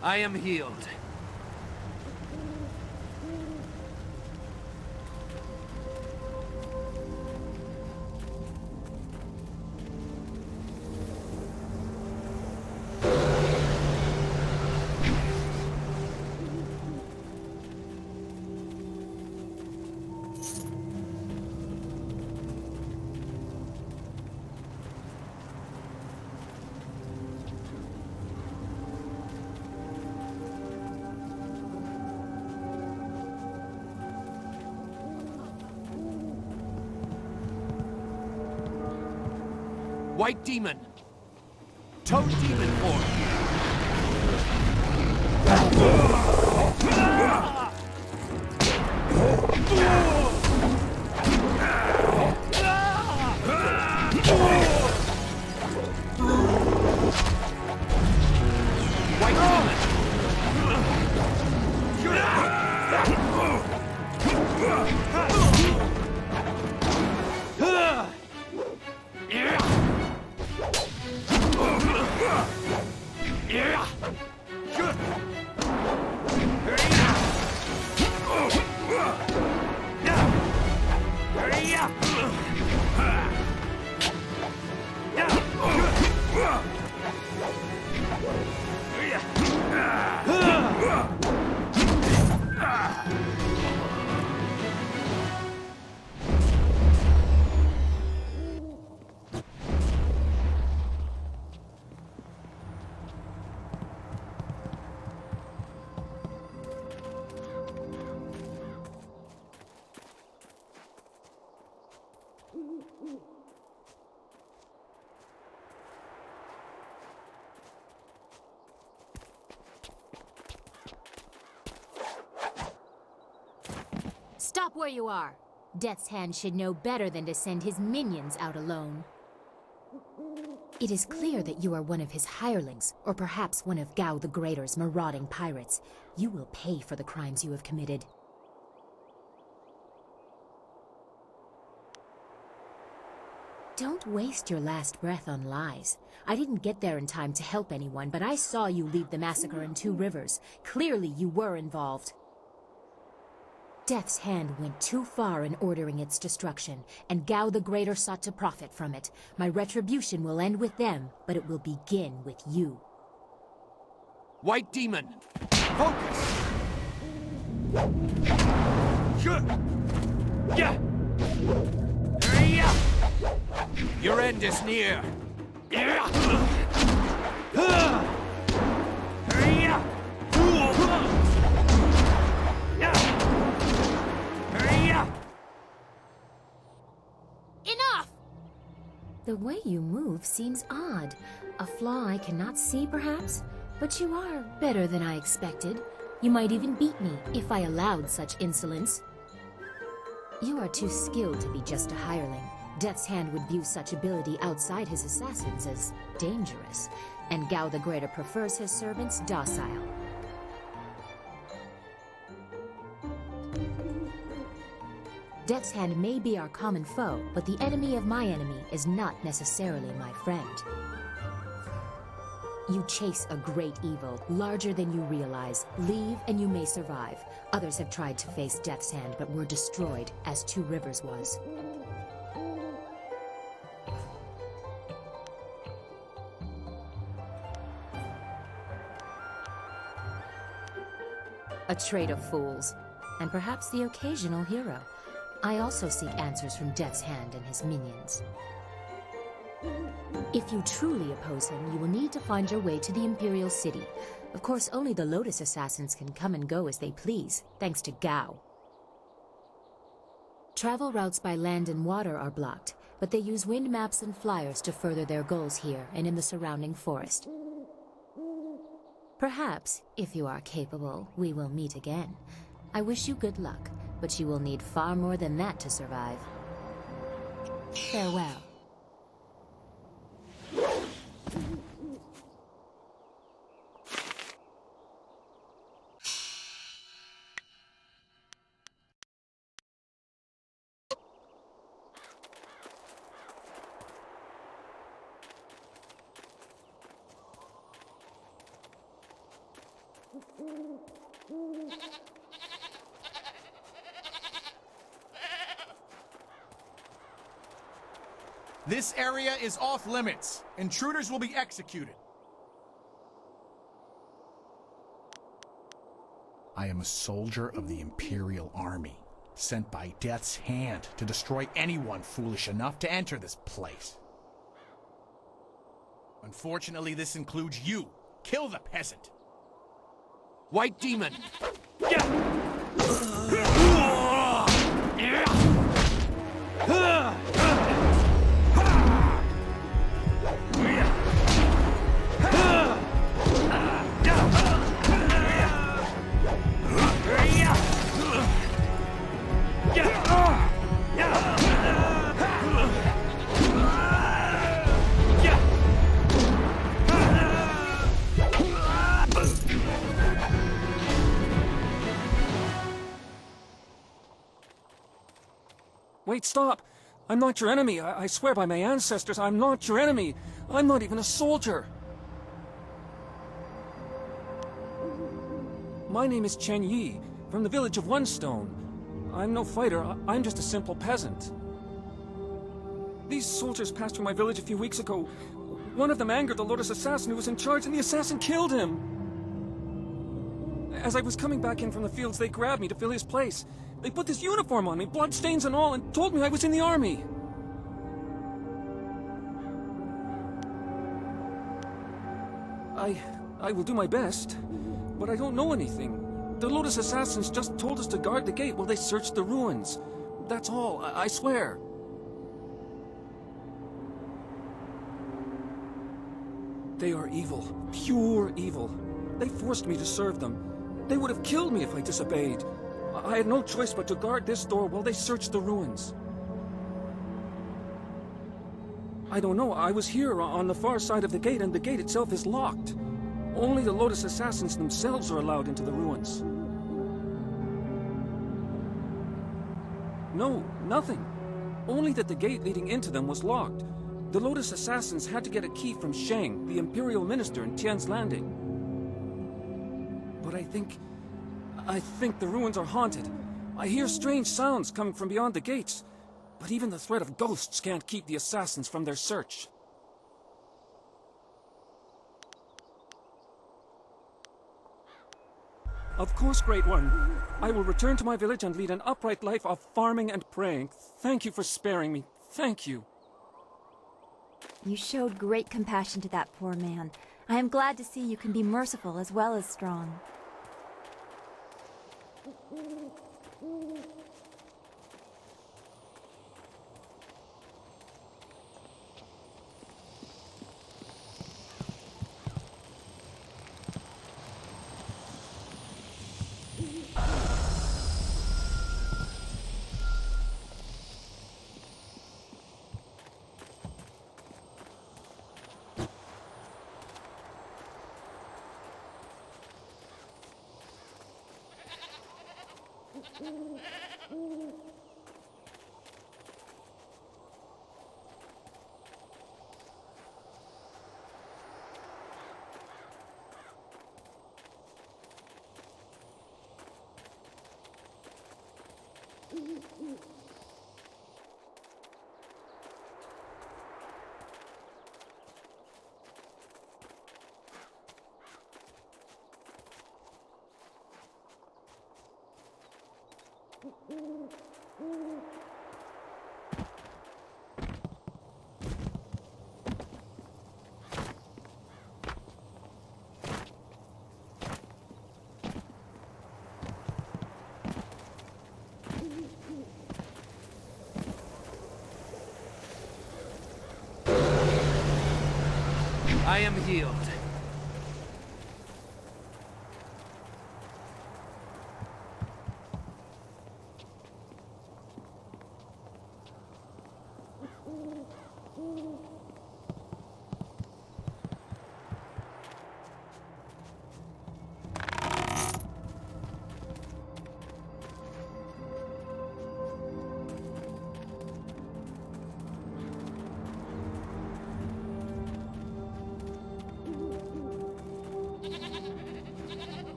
I am healed. White Demon. Toad Demon form. Stop where you are. Death's Hand should know better than to send his minions out alone. It is clear that you are one of his hirelings, or perhaps one of Gao the Greater's marauding pirates. You will pay for the crimes you have committed. Don't waste your last breath on lies. I didn't get there in time to help anyone, but I saw you lead the massacre in Two Rivers. Clearly you were involved. Death's Hand went too far in ordering its destruction, and Gao the Greater sought to profit from it. My retribution will end with them, but it will begin with you. White Demon. Focus. Your end is near. Enough! The way you move seems odd. A flaw I cannot see, perhaps? But you are better than I expected. You might even beat me if I allowed such insolence. You are too skilled to be just a hireling. Death's Hand would view such ability outside his assassins as dangerous, and Gao the Greater prefers his servants docile. Death's Hand may be our common foe, but the enemy of my enemy is not necessarily my friend. You chase a great evil, larger than you realize. Leave and you may survive. Others have tried to face Death's Hand, but were destroyed, as Two Rivers was. A trait of fools, and perhaps the occasional hero. I also seek answers from Death's Hand and his minions. If you truly oppose him, you will need to find your way to the Imperial City. Of course, only the Lotus Assassins can come and go as they please, thanks to Gao. Travel routes by land and water are blocked, but they use wind maps and flyers to further their goals here and in the surrounding forest. Perhaps, if you are capable, we will meet again. I wish you good luck, but you will need far more than that to survive. Farewell. This area is off limits. Intruders will be executed. I am a soldier of the Imperial Army, sent by Death's Hand to destroy anyone foolish enough to enter this place. Unfortunately, this includes you. Kill the peasant. White Demon. Wait, stop! I'm not your enemy. I swear by my ancestors, I'm not your enemy. I'm not even a soldier. My name is Chen Yi, from the village of One Stone. I'm no fighter. I'm just a simple peasant. These soldiers passed through my village a few weeks ago. One of them angered the Lotus assassin who was in charge, and the assassin killed him. As I was coming back in from the fields, they grabbed me to fill his place. They put this uniform on me, bloodstains and all, and told me I was in the army. I will do my best, but I don't know anything. The Lotus assassins just told us to guard the gate while they searched the ruins. That's all, I swear. They are evil, pure evil. They forced me to serve them. They would have killed me if I disobeyed. I had no choice but to guard this door while they searched the ruins. I don't know, I was here on the far side of the gate, and the gate itself is locked. Only the Lotus assassins themselves are allowed into the ruins. No, nothing. Only that the gate leading into them was locked. The Lotus assassins had to get a key from Sheng, the Imperial Minister in Tian's Landing. But I think the ruins are haunted. I hear strange sounds coming from beyond the gates. But even the threat of ghosts can't keep the assassins from their search. Of course, Great One. I will return to my village and lead an upright life of farming and praying. Thank you for sparing me. Thank you. You showed great compassion to that poor man. I am glad to see you can be merciful as well as strong. I am healed.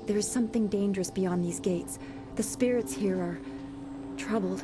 There is something dangerous beyond these gates. The spirits here are troubled.